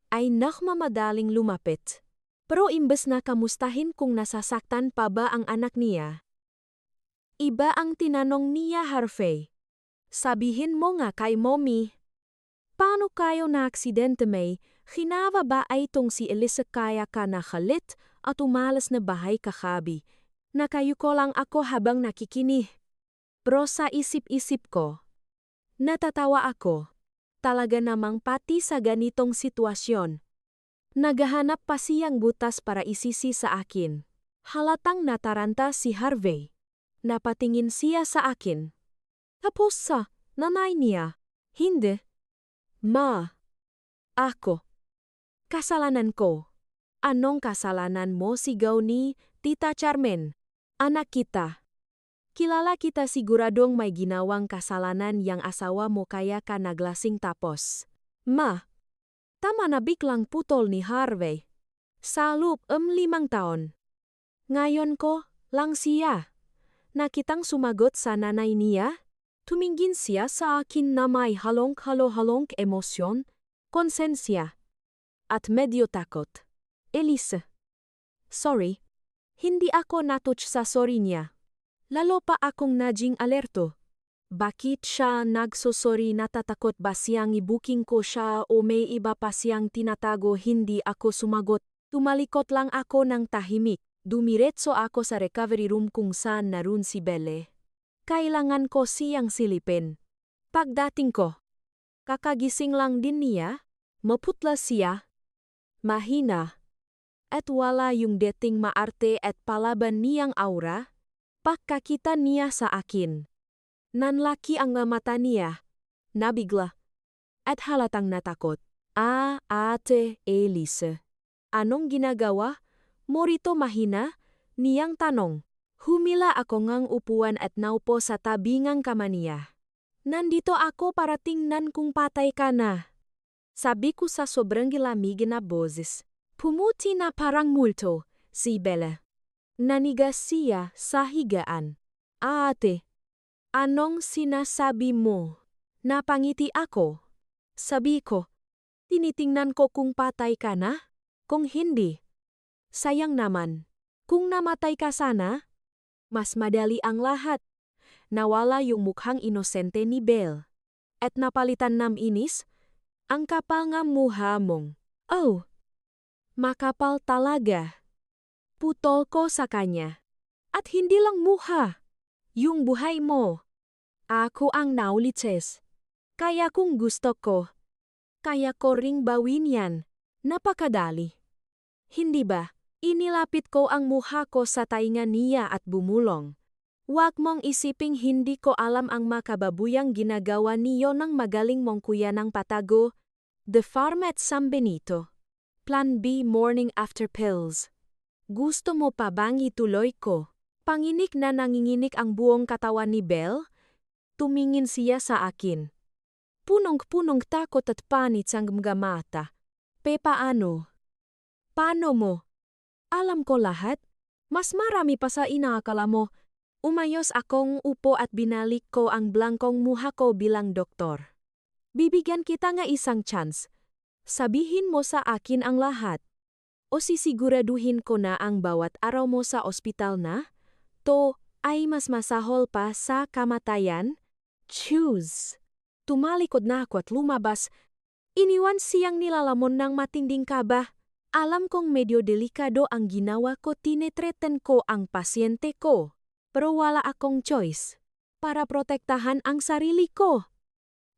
ay nakmamadaling lumapit. Pero imbes na kamustahin kung nasasaktan pa ba ang anak niya. Iba ang tinanong niya Harvey. Sabihin mo nga kay mommy. Paano kayo na aksidente may, hinawa ba ay itong si Elisa kaya ka nakalit at umalas na bahay kakabi? Nakayuko lang ako habang nakikinig. Pero sa isip-isip ko, natatawa ako. Talaga namang pati sa ganitong sitwasyon. Naghahanap pa siyang butas para isisi sa akin. Halatang nataranta si Harvey. Napatingin siya sa akin. Tapos sa nanay niya, hindi. Ma. Ako. Kasalanan ko. Anong kasalanan mo sigaw ni Tita Carmen? Anak kita. Kilala kita siguradong may ginawang kasalanan yang asawa mo kaya ka naglasing tapos. Ma. Tama na biglang putol ni Harvey. Sa loob 5 taon. Ngayon ko lang siya. Nakitang sumagot sa nanay niya. Tumingin siya sa akin na may halong-halo-halong emosyon, konsensya, at medyo takot. Elise. Sorry. Hindi ako natouch sa sorry niya. Lalo pa akong naging alerto. Bakit siya nagsosorry? Natatakot ba siyang ibuking ko siya o may iba pa siyang tinatago? Hindi ako sumagot. Tumalikot lang ako ng tahimik. Dumiretso ako sa recovery room kung saan naroon si Belle. Kailangan ko siyang silipin. Pagdating ko, kakagising lang din niya, maputla siya, mahina, at wala yung dating maarte at palaban niyang aura. Pagkakita niya sa akin. Nanlaki ang mata niya. Nabigla. At halatang natakot. Ate Elise. Anong ginagawa? Morito mahina? Niyang tanong. Humila ako ngang upuan at naupo sa tabingang kama niya. Nandito ako para tingnan kung patay ka na. Sabi ko sa sobrang gilamig na boses. Pumuti na parang multo, si Bella. Nanigas siya sa higaan. Ate, anong sinasabi mo? Napangiti ako. Sabi ko, tinitingnan ko kung patay ka na? Kung hindi, sayang naman. Kung namatay ka sana, mas madali ang lahat. Nawala yung mukhang inosente ni Belle. At napalitan ng inis, ang kapal nga mukha mong. Oh, makapal talaga. Putol ko sa kanya. At hindi lang mukha, yung buhay mo. Ako ang naulites. Kaya kung gusto ko, kaya ko ring bawin yan. Napakadali. Hindi ba? Inilapit ko ang mukha ko sa tainga niya at bumulong. Huwag mong isiping hindi ko alam ang makababuyang ginagawa niyo ng magaling mong kuya ng patago. The Farm at San Benito. Plan B morning after pills. Gusto mo pa bang ituloy ko? Panginik na nanginginig ang buong katawan ni Belle. Tumingin siya sa akin. Punong-punong takot at panit ang mga mata. Paano? Paano mo? Alam ko lahat. Mas marami pa sa inaakala mo. Umayos akong upo at binalik ko ang blangkong mukha ko bilang doktor. Bibigyan kita nga isang chance. Sabihin mo sa akin ang lahat. O sisiguraduhin ko na ang bawat araw mo sa ospital na, to ay mas masahol pa sa kamatayan? Choose. Tumalikod na ako at lumabas. Iniwan siyang nilalamon ng matinding kaba. Alam kong medyo delikado ang ginawa ko, tinetreten ko ang pasyente ko. Pero wala akong choice. Para protektahan ang sarili ko.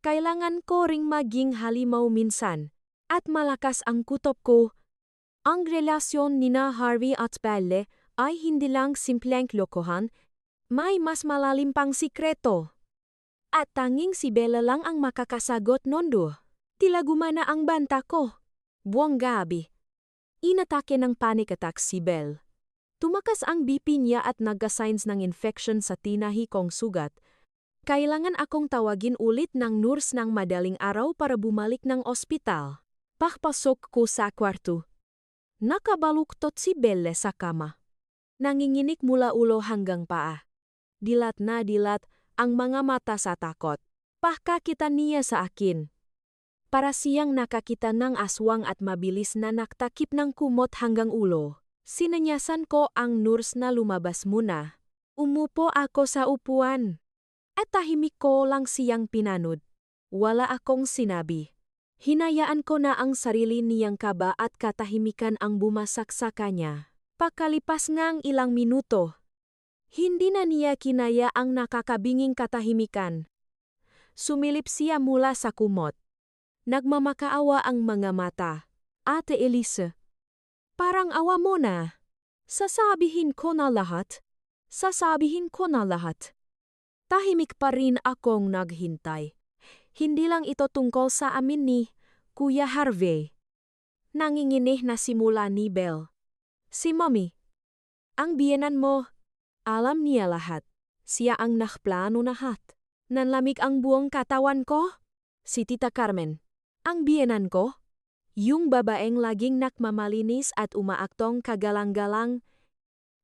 Kailangan ko ring maging halimaw minsan. At malakas ang kutob ko. Ang relasyon nina Harvey at Belle ay hindi lang simpleng lokohan. May mas malalim pang sikreto. At tanging si Bella lang ang makakasagot nondo. Tila gumana ang banta ko. Buong gabi. Inatake ng panic attack si Belle. Tumakas ang BP niya at nagka-signs ng infection sa tinahi kong sugat. Kailangan akong tawagin ulit ng nurse ng madaling araw para bumalik ng ospital. Pakpasok ko sa kwarto. Nakabaluktot si Belle sa kama. Nanginginig mula ulo hanggang paa. Dilat na dilat ang mga mata sa takot. Pagkakita niya sa akin. Para siyang nakakita ng aswang at mabilis na naktakip ng kumot hanggang ulo. Sinanyasan ko ang nurse na lumabas muna. Umupo ako sa upuan. At tahimik ko lang siyang pinanood. Wala akong sinabi. Hinayaan ko na ang sarili niyang kaba at katahimikan ang bumasak sa kanya. Pagkalipas ngang ilang minuto, hindi na niya kinaya ang nakakabinging katahimikan. Sumilip siya mula sa kumot. Nagmamakaawa ang mga mata. Ate Elise, parang awa mo na. Sasabihin ko na lahat. Sasabihin ko na lahat. Tahimik pa rin akong naghintay. Hindi lang ito tungkol sa amin ni Kuya Harvey. Nanginginig na simula ni Belle. Si Mommy. Ang biyenan mo. Alam niya lahat. Siya ang nakplano lahat. Nanlamig ang buong katawan ko. Si Tita Carmen. Ang biyenan ko. Yung babaeng laging nakmamalinis at umaaktong kagalang-galang.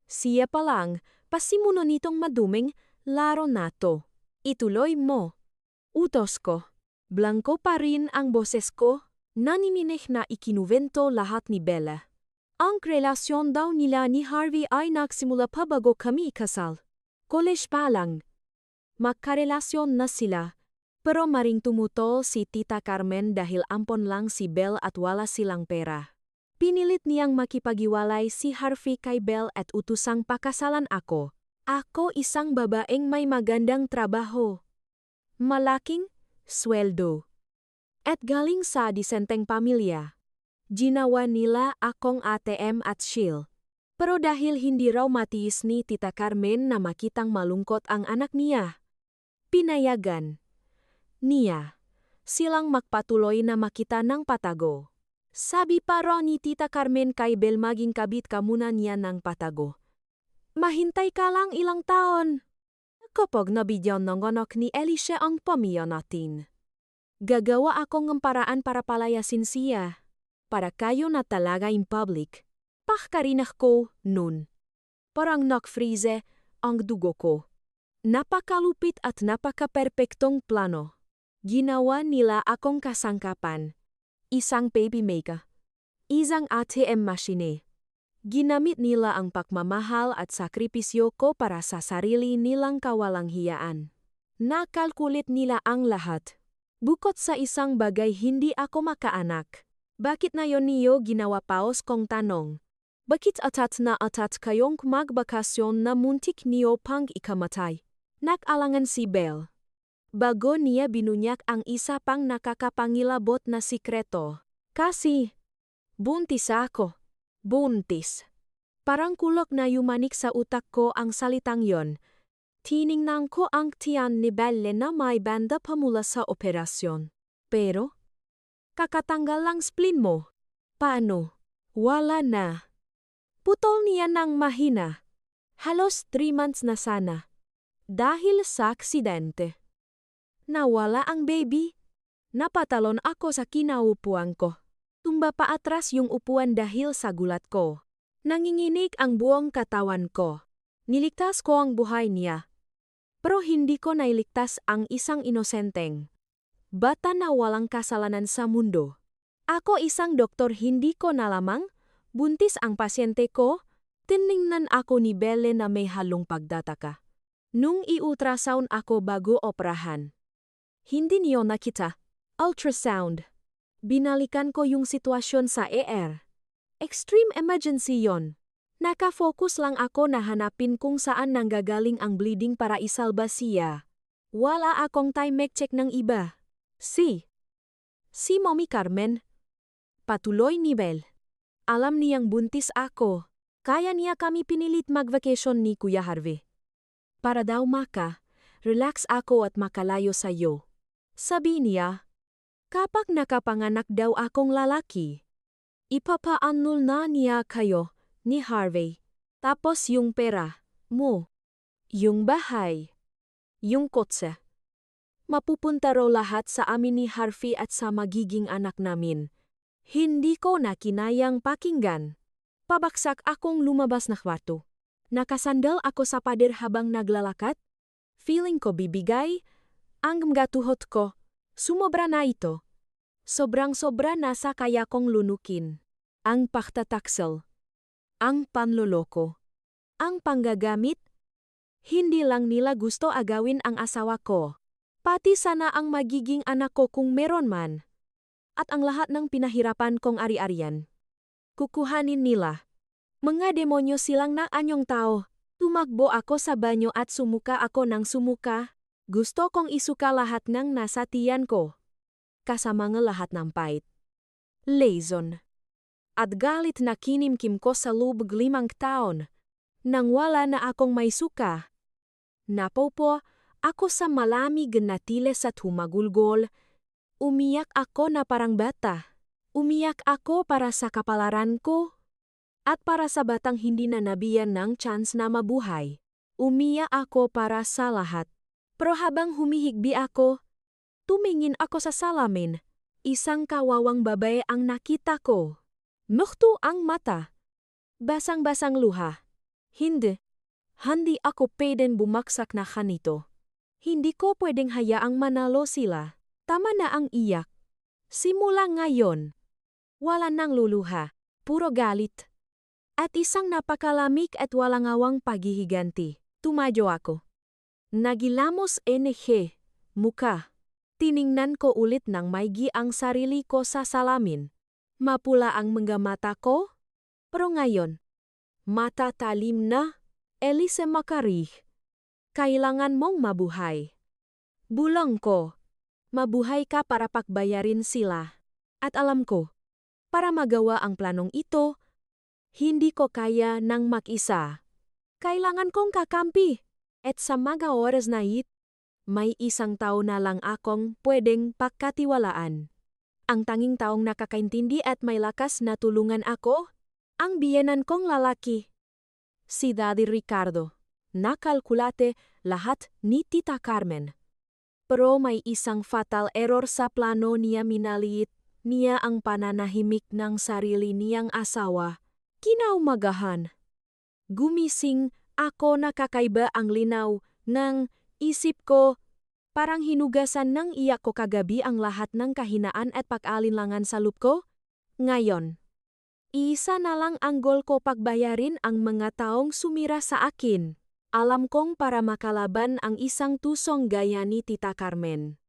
Siya pa lang, pasimuno nitong maduming laro na to. Ituloy mo. Utos ko. Blanko pa rin ang boses ko. Naniminig na ikinuvento lahat ni Bella. Ang relasyon daw nila ni Harvey ay nagsimula pa bago kami ikasal. College pa lang. Magkarelasyon na sila. Pero maring tumutol si Tita Carmen dahil ampon lang si Belle at wala silang pera. Pinilit niyang makipag-iwalay si Harvey kay Belle at utusang pakasalan ako. Ako isang babaeng may magandang trabaho. Malaking sweldo. At galing sa disenteng pamilya. Ginawa nila akong ATM at shield. Pero dahil hindi raw matiis ni Tita Carmen na makitang malungkot ang anak niya, pinayagan niya silang magpatuloy na makita ng patago. Sabi pa raw ni Tita Carmen kay Bel maging kabit ka muna niya ng patago. Mahintay ka lang ilang taon. Kapag nabigyan ng anak ni Alicia ang pamilya natin, gagawa akong ng paraan para palayasin siya. Para kayo na talaga in public. Pakarinak ko nun. Parang nakfreeze ang dugo ko. Napakalupit at napaka-perpektong plano. Ginawa nila akong kasangkapan. Isang baby maker. Isang ATM machine. Ginamit nila ang pagmamahal at sakripisyo ko para sa sarili nilang kawalanghiyaan. Nakalkulit nila ang lahat. Bukod sa isang bagay hindi ako makaanak. Bakit na yon niyo ginawa paos kong tanong? Bakit atat na atat kayong magbakasyon na muntik niyo pang ikamatay? Nakalangan si Bel. Bago niya binunyak ang isa pang nakakapangilabot na sikreto. Kasi, buntis ako. Buntis. Parang kulok na yumanik sa utak ko ang salitang yon. Tiningnan ko ang tiyan ni Belle na may banda pa mula sa operasyon. Pero, kakatanggal lang spleen mo. Paano? Wala na. Putol niya ng mahina. Halos 3 months na sana. Dahil sa aksidente. Nawala ang baby. Napatalon ako sa kinaupuan ko. Tumba pa atras yung upuan dahil sa gulat ko. Nanginginig ang buong katawan ko. Niligtas ko ang buhay niya. Pero hindi ko nailigtas ang isang inosenteng bata na walang kasalanan sa mundo. Ako isang doktor, hindi ko nalamang buntis ang pasyente ko. Tiningnan ako ni Belle na may halong pagdataka. Nung i-ultrasound ako bago operahan. Hindi niyo nakita. Ultrasound. Binalikan ko yung sitwasyon sa ER. Extreme emergency yon. Nakafocus lang ako na hanapin kung saan nanggagaling ang bleeding para isalba siya. Wala akong time check ng iba. Si Mommy Carmen. Patuloy ni Bel. Alam niyang buntis ako. Kaya niya kami pinilit mag-vacation ni Kuya Harvey. Para daw relax ako at makalayo sa iyo. Sabi niya, kapag nakapanganak daw akong lalaki, ipapaanul na niya kayo ni Harvey. Tapos yung pera mo, yung bahay, yung kotse. Mapupunta raw lahat sa amin ni Harvey at sa magiging anak namin. Hindi ko na kinayang pakinggan. Pabaksak akong lumabas na kwarto. Nakasandal ako sa pader habang naglalakad. Feeling ko bibigay. Ang gatuhot ko, sumobra na ito. Sobrang-sobra na sa kaya kong lunukin. Ang paktataksil. Ang panloloko. Ang panggagamit. Hindi lang nila gusto agawin ang asawa ko. Pati sana ang magiging anak ko kung meron man. At ang lahat ng pinahirapan kong ari-arian. Kukuhanin nila. Mga demonyo silang na anyong tao. Tumakbo ako sa banyo at sumuka ako ng sumuka. Gusto kong isuka lahat ng nasa tiyan ko. Kasama ng lahat ng pait. Lason. At galit na kinimkim ko sa lubog 5 taon. Nang wala na akong may suka. Napopo ako sa malamig na tiles at humagulgol. Umiyak ako na parang bata. Umiyak ako para sa kapalaran ko. At para sa batang hindi na nabiyan ng chance na mabuhay. Umiyak ako para sa lahat. Pero habang humihigbi ako, tumingin ako sa salamin. Isang kawawang babae ang nakita ko. Mukto ang mata. Basang-basang luha. Hindi ako pwedeng bumaksak na kanito. Hindi ko pwedeng hayaang manalo sila. Tama na ang iyak. Simula ngayon. Wala nang luluha. Puro galit. At isang napakalamig at walang awang paghihiganti. Tumadyo ako. Nagilamos muka. Tiningnan ko ulit ng maigi ang sarili ko sa salamin. Mapula ang mga mata ko. Pero ngayon, mata talim na. Elise Makarih. Kailangan mong mabuhay. Bulong ko. Mabuhay ka para pakbayarin sila. At alam ko, para magawa ang planong ito, Hindi ko kaya ng mag-isa. Kailangan kong kakampi. At sa mga oras na may isang tao na lang akong pwedeng pagkatiwalaan. Ang tanging taong nakakaintindi at may lakas na tulungan ako, ang biyenan kong lalaki. Si Daddy Ricardo. Nakalkulate lahat ni Tita Carmen. Pero may isang fatal error sa plano niya. Minaliit niya ang pananahimik ng sarili niyang asawa. Kinaumagahan. Gumising ako, nakakaiba ang linaw ng isip ko. Parang hinugasan ng iyak ko kagabi ang lahat ng kahinaan at pag-alinlangan sa loob ko. Ngayon, isa na lang ang goal ko, pagbayarin ang mga taong sumira sa akin. Alam kong para makalaban ang isang tusong gaya ni Tita Carmen,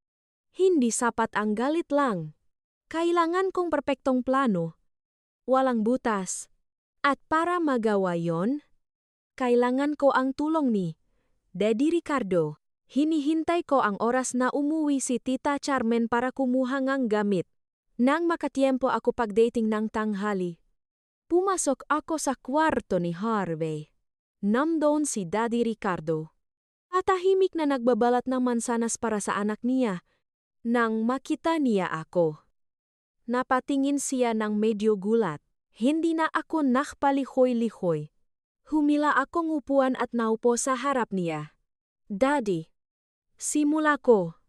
hindi sapat ang galit lang. Kailangan kong perpektong plano. Walang butas. At para magawa yon, kailangan ko ang tulong ni Daddy Ricardo. Hinihintay ko ang oras na umuwi si Tita Carmen para kumuha ng gamit. Nang makatiempo ako pagdating ng tanghali, pumasok ako sa kwarto ni Harvey. Nandoon si Daddy Ricardo. At tahimik na nagbabalat ng mansanas para sa anak niya. Nang makita niya ako, napatingin siya ng medyo gulat. Hindi na ako nakpalihoy-lihoy. Humila akong upuan at naupo sa harap niya. Daddy, simula ko.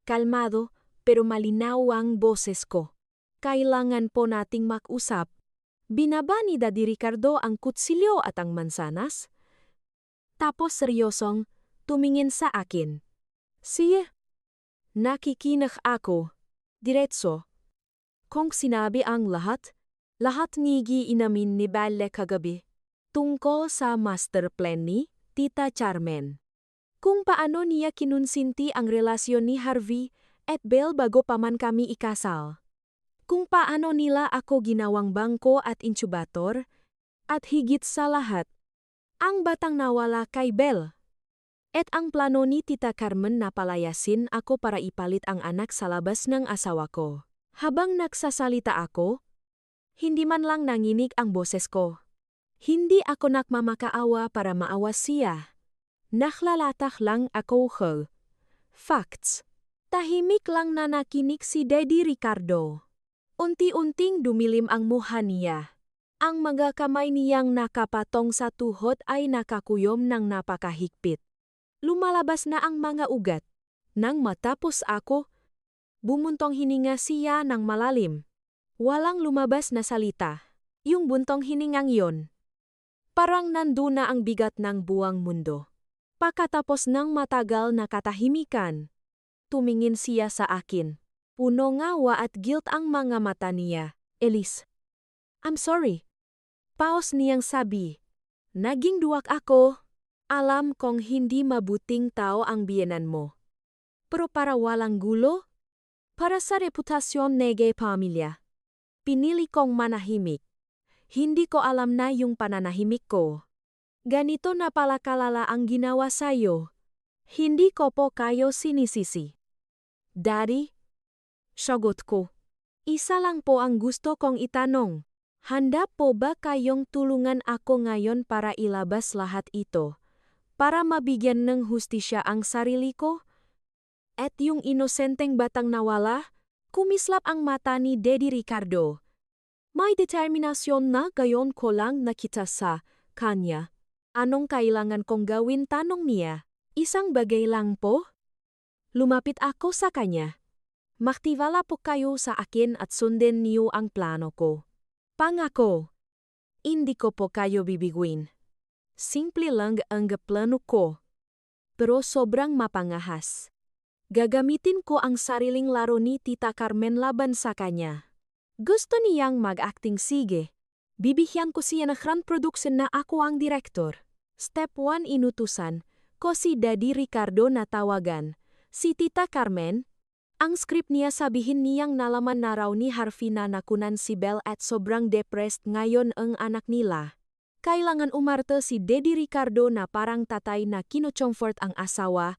Kalmado pero malinaw ang boses ko. Kailangan po nating mag-usap. Binaba ni Daddy Ricardo ang kutsilyo at ang mansanas. Tapos seryosong tumingin sa akin. Siya. Nakikinig ako. Diretso. Kung sinabi ang lahat nigi inamin ni Belle kagabi. Tungkol sa master plan ni Tita Carmen. Kung paano niya kinunsinti ang relasyon ni Harvey at Belle bago pa man kami ikasal. Kung paano nila ako ginawang bangko at incubator, at higit sa lahat, ang batang nawala kay Belle. At ang plano ni Tita Carmen na palayasin ako para ipalit ang anak sa labas ng asawa ko. Habang nagsasalita ako, hindi man lang nanginig ang boses ko. Hindi ako nagmamakaawa para maawas siya. Naklalatak lang ako facts. Tahimik lang na nakinig si Daddy Ricardo. Unti-unting dumilim ang mukha niya. Ang mga kamay niyang nakapatong sa tuhod ay nakakuyom ng napakahigpit. Lumalabas na ang mga ugat. Nang matapos ako, bumuntong hininga siya ng malalim. Walang lumabas na salita. Yung buntong hiningang yon. Parang nandun na ang bigat ng buwang mundo. Pagkatapos ng matagal na katahimikan, tumingin siya sa akin. Puno ngawa at guilt ang mga mata niya. Elise, I'm sorry. Paos niyang sabi. Naging duwak ako. Alam kong hindi mabuting tao ang biyenan mo. Pero para walang gulo, para sa reputasyon ng pamilya, pinili kong manahimik. Hindi ko alam na yung pananahimik ko. Ganito na pala kalala ang ginawa sa'yo. Hindi ko po kayo sinisisi. Daddy? Sagot ko. Isa lang po ang gusto kong itanong. Handa po ba kayong tulungan ako ngayon para ilabas lahat ito? Para mabigyan ng hustisya ang sarili ko? At yung inosenteng batang nawala? Kumislap ang mata ni Daddy Ricardo. May determinasyon na gayon ko lang nakita sa kanya. Anong kailangan kong gawin, tanong niya? Isang bagay lang po? Lumapit ako sa kanya. Magtiwala po kayo sa akin at sundin niyo ang plano ko. Pangako. Hindi ko po kayo bibiguin. Simple lang ang plano ko. Pero sobrang mapangahas. Gagamitin ko ang sariling laro ni Tita Carmen laban sa kanya. Gusto niyang mag-acting, sige. Bibigyan ko siya ng grand production na ako ang direktor. Step 1, inutusan ko si Daddy Ricardo na tawagan si Tita Carmen. Ang script niya, sabihin niyang nalaman na raw ni Harvey na nakunan si Belle at sobrang depressed ngayon ang anak nila. Kailangan umarte si Daddy Ricardo na parang tatay na kinucomfort ang asawa.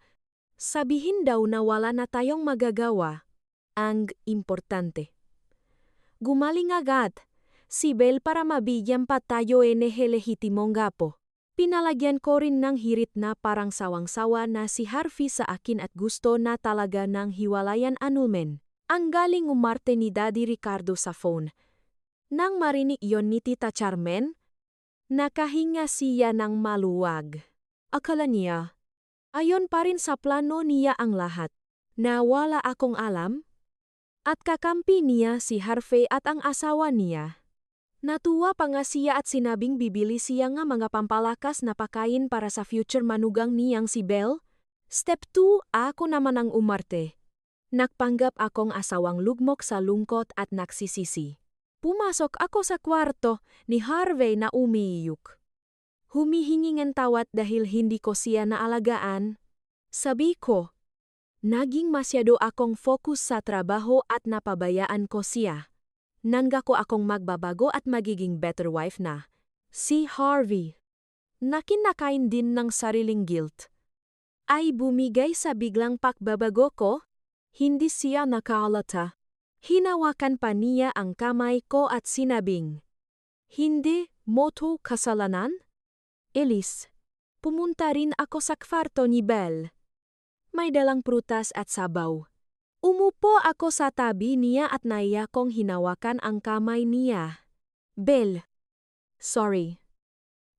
Sabihin daw na wala na tayong magagawa. Ang importante. Gumaling agad si Belle para mabigyan pa tayo lehitimong gapo. Pinalagyan ko rin ng hirit na parang sawang-sawa na si Harvey sa akin at gusto na talaga ng hiwalayan anumen. Ang galing umarte ni Daddy Ricardo sa phone. Nang marinig yon ni Tita Carmen, nakahinga siya ng maluwag. Akala niya, ayon pa rin sa plano niya ang lahat, na wala akong alam. At kakampi niya si Harvey at ang asawa niya. Natuwa pa nga siya at sinabing bibili siya nga mga pampalakas na pakain para sa future manugang niyang si Belle. Step 2, ako naman ang umarte. Nagpanggap akong asawang lugmok sa lungkot at nagsisisi. Pumasok ako sa kwarto ni Harvey na umiiyok. Humihingi ng tawad dahil hindi ko siya naalagaan. Sabi ko, naging masyado akong focus sa trabaho at napabayaan ko siya. Nangako akong magbabago at magiging better wife na. Si Harvey, nakinakain din ng sariling guilt, ay bumigay sa biglang pagbabago ko. Hindi siya nakaalata. Hinawakan pa niya ang kamay ko at sinabing, hindi mo to kasalanan? Elise, pumunta rin ako sa kwarto ni Belle. May dalang prutas at sabaw. Umupo ako sa tabi niya at naiya kong hinawakan ang kamay niya. Belle, sorry.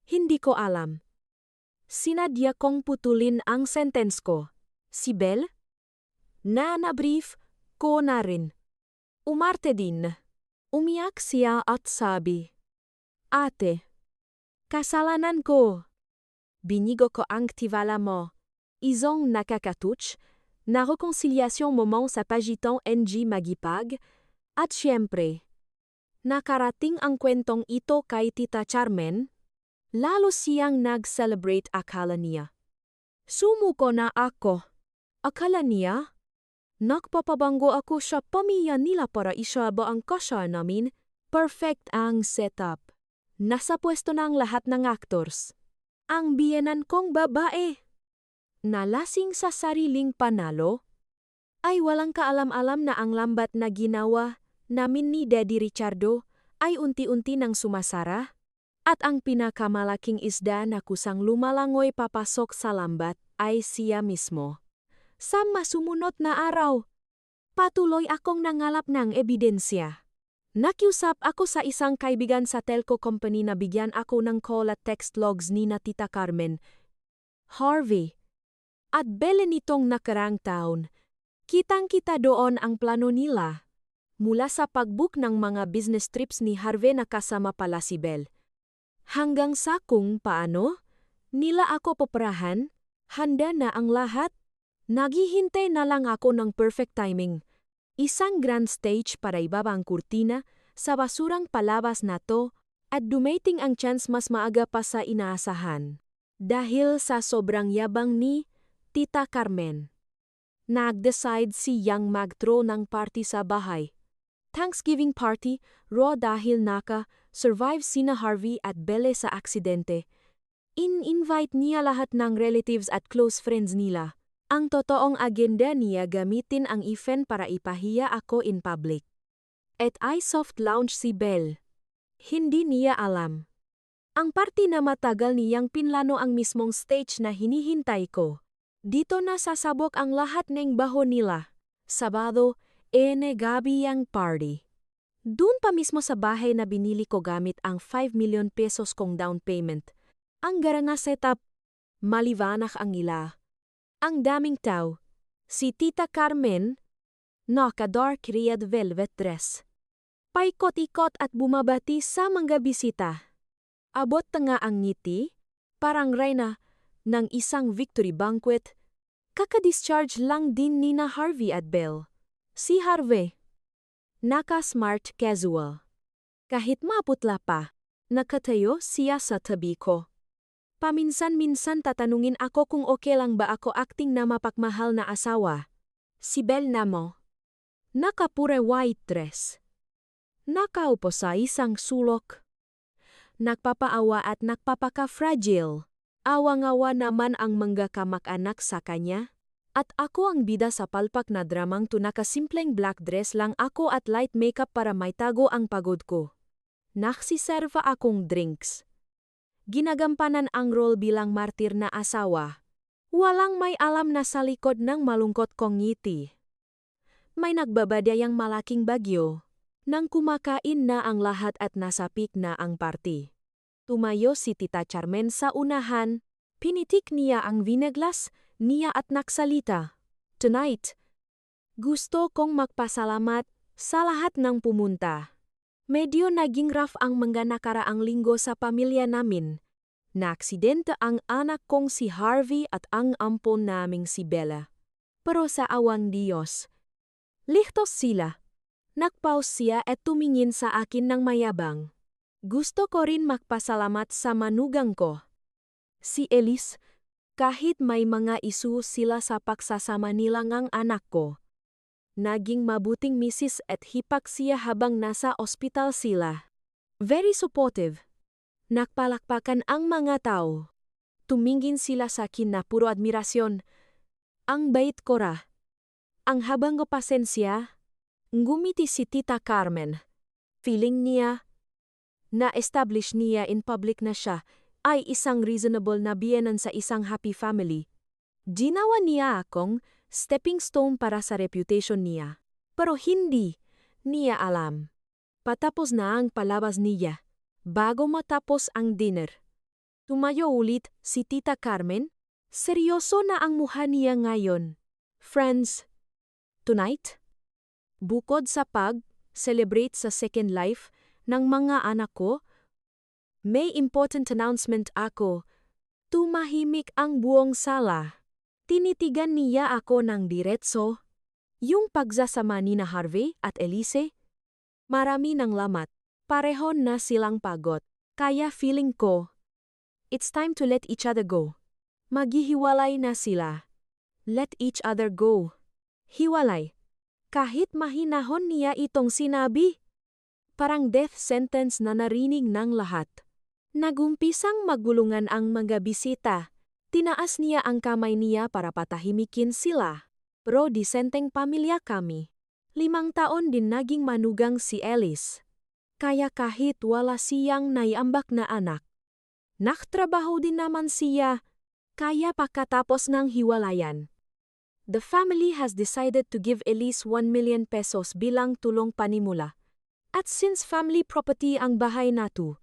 Hindi ko alam. Sinadya kong putulin ang sentence ko. Si Belle? Na-brief ko na rin. Umarte din. Umiyak siya at sabi, Ate, kasalanan ko. Binigo ko ang tiwala mo. Isang nakakatuch, na rekonsilyasyong momong sa pagitong NG magipag, at siyempre, nakarating ang kwentong ito kay Tita Carmen, lalo siyang nag-celebrate akala niya. Sumuko na ako. Akala niya, nagpapabango ako sa pamilya nila para isaba ang kasal namin. Perfect ang setup. Nasa pwesto na ang lahat ng actors. Ang biyenan kong babae, nalasing sa sariling panalo, ay walang kaalam-alam na ang lambat na ginawa namin ni Daddy Ricardo ay unti-unti nang sumasara, at ang pinakamalaking isda na kusang lumalangoy papasok sa lambat ay siya mismo. Sa masumunod na araw, patuloy akong nangalap ng ebidensya. Nakiusap ako sa isang kaibigan sa telco company na bigyan ako ng call at text logs ni na Tita Carmen, Harvey, at Belle nitong nakarang taon. Kitang-kita doon ang plano nila. Mula sa pag-book ng mga business trips ni Harvey na kasama pala si Belle. Hanggang sa kung paano nila ako poperahan, handa na ang lahat. Naghihintay na lang ako ng perfect timing. Isang grand stage para ibaba ang kurtina sa basurang palabas na to at dumating ang chance mas maaga pa sa inaasahan. Dahil sa sobrang yabang ni Tita Carmen, nag-decide siyang mag-throw ng party sa bahay. Thanksgiving party, raw dahil naka-survive sina Harvey at Belle sa aksidente. In-invite niya lahat ng relatives at close friends nila. Ang totoong agenda niya gamitin ang event para ipahiya ako in public. At I soft launch si Belle. Hindi niya alam. Ang party na matagal niyang pinlano ang mismong stage na hinihintay ko. Dito na sasabok ang lahat ng baho nila. Sabado, gabi ang party. Doon pa mismo sa bahay na binili ko gamit ang 5 million pesos kong down payment. Ang garanga setup, maliwanag ang ila. Ang daming tao. Si Tita Carmen, naka-dark red velvet dress. Paikot-ikot at bumabati sa mga bisita. Abot nga ang ngiti, parang reyna ng isang victory banquet. Kaka-discharge lang din ni na Harvey at Belle. Si Harvey, naka-smart casual. Kahit maputla pa, nakatayo siya sa tabi ko. Paminsan-minsan tatanungin ako kung okay lang ba ako acting na mapakmahal na asawa. Si Belle namo, nakapure white dress. Nakaupo sa isang sulok. Nagpapaawa at nagpapaka-fragile. Awang-awa naman ang mga kamag-anak sa kanya. At ako ang bida sa palpak na dramang to nakasimpleng black dress lang ako at light makeup para maitago ang pagod ko. Naksiserva akong drinks. Ginagampanan ang role bilang martir na asawa. Walang may alam na sa likod ng malungkot kong ngiti. May nagbabadayang malaking bagyo. Nang kumakain na ang lahat at nasapik na ang party. Tumayo si Tita Carmen sa unahan. Pinitik niya ang vineglas niya at nagsalita. Tonight, gusto kong magpasalamat sa lahat ng pumunta. Medyo naging rough ang mga nakaraang linggo sa pamilya namin. Naaksidente ang anak kong si Harvey at ang ampon naming si Bella. Pero sa awang Diyos, ligtas sila. Nagpause siya at tumingin sa akin ng mayabang. Gusto ko rin magpasalamat sa manugang ko. Si Elise, kahit may mga isu sila sa pagsasama nila ng anak ko. Naging mabuting misis at hipak siya habang nasa ospital sila. Very supportive. Nakpalakpakan ang mga tao. Tumingin sila sa akin na puro admirasyon. Ang bait ko ra. Ang habang ko pasensya, ngumiti si Tita Carmen. Feeling niya, na-establish niya in public na siya ay isang reasonable na biyenan sa isang happy family. Ginawa niya akong stepping stone para sa reputation niya. Pero hindi niya alam. Patapos na ang palabas niya, bago matapos ang dinner. Tumayo ulit si Tita Carmen. Seryoso na ang mukha niya ngayon. Friends, tonight, bukod sa pag-celebrate sa second life ng mga anak ko, may important announcement ako. Tumahimik ang buong sala. Tinitigan niya ako ng diretso. Yung pagsasama ni na Harvey at Elise, marami ng lamat. Pareho na silang pagod. Kaya feeling ko, it's time to let each other go. Maghihiwalay na sila. Let each other go. Hiwalay. Kahit mahinahon niya itong sinabi. Parang death sentence na narinig ng lahat. Nagumpisang magulungan ang mga bisita. Tinaas niya ang kamay niya para patahimikin sila. Pero disenteng pamilya kami. 5 taon din naging manugang si Elise. Kaya kahit wala siyang naiambak na anak, naktrabaho din naman siya. Kaya pagkatapos ng hiwalayan, the family has decided to give Elise 1 million pesos bilang tulong panimula. At since family property ang bahay nato,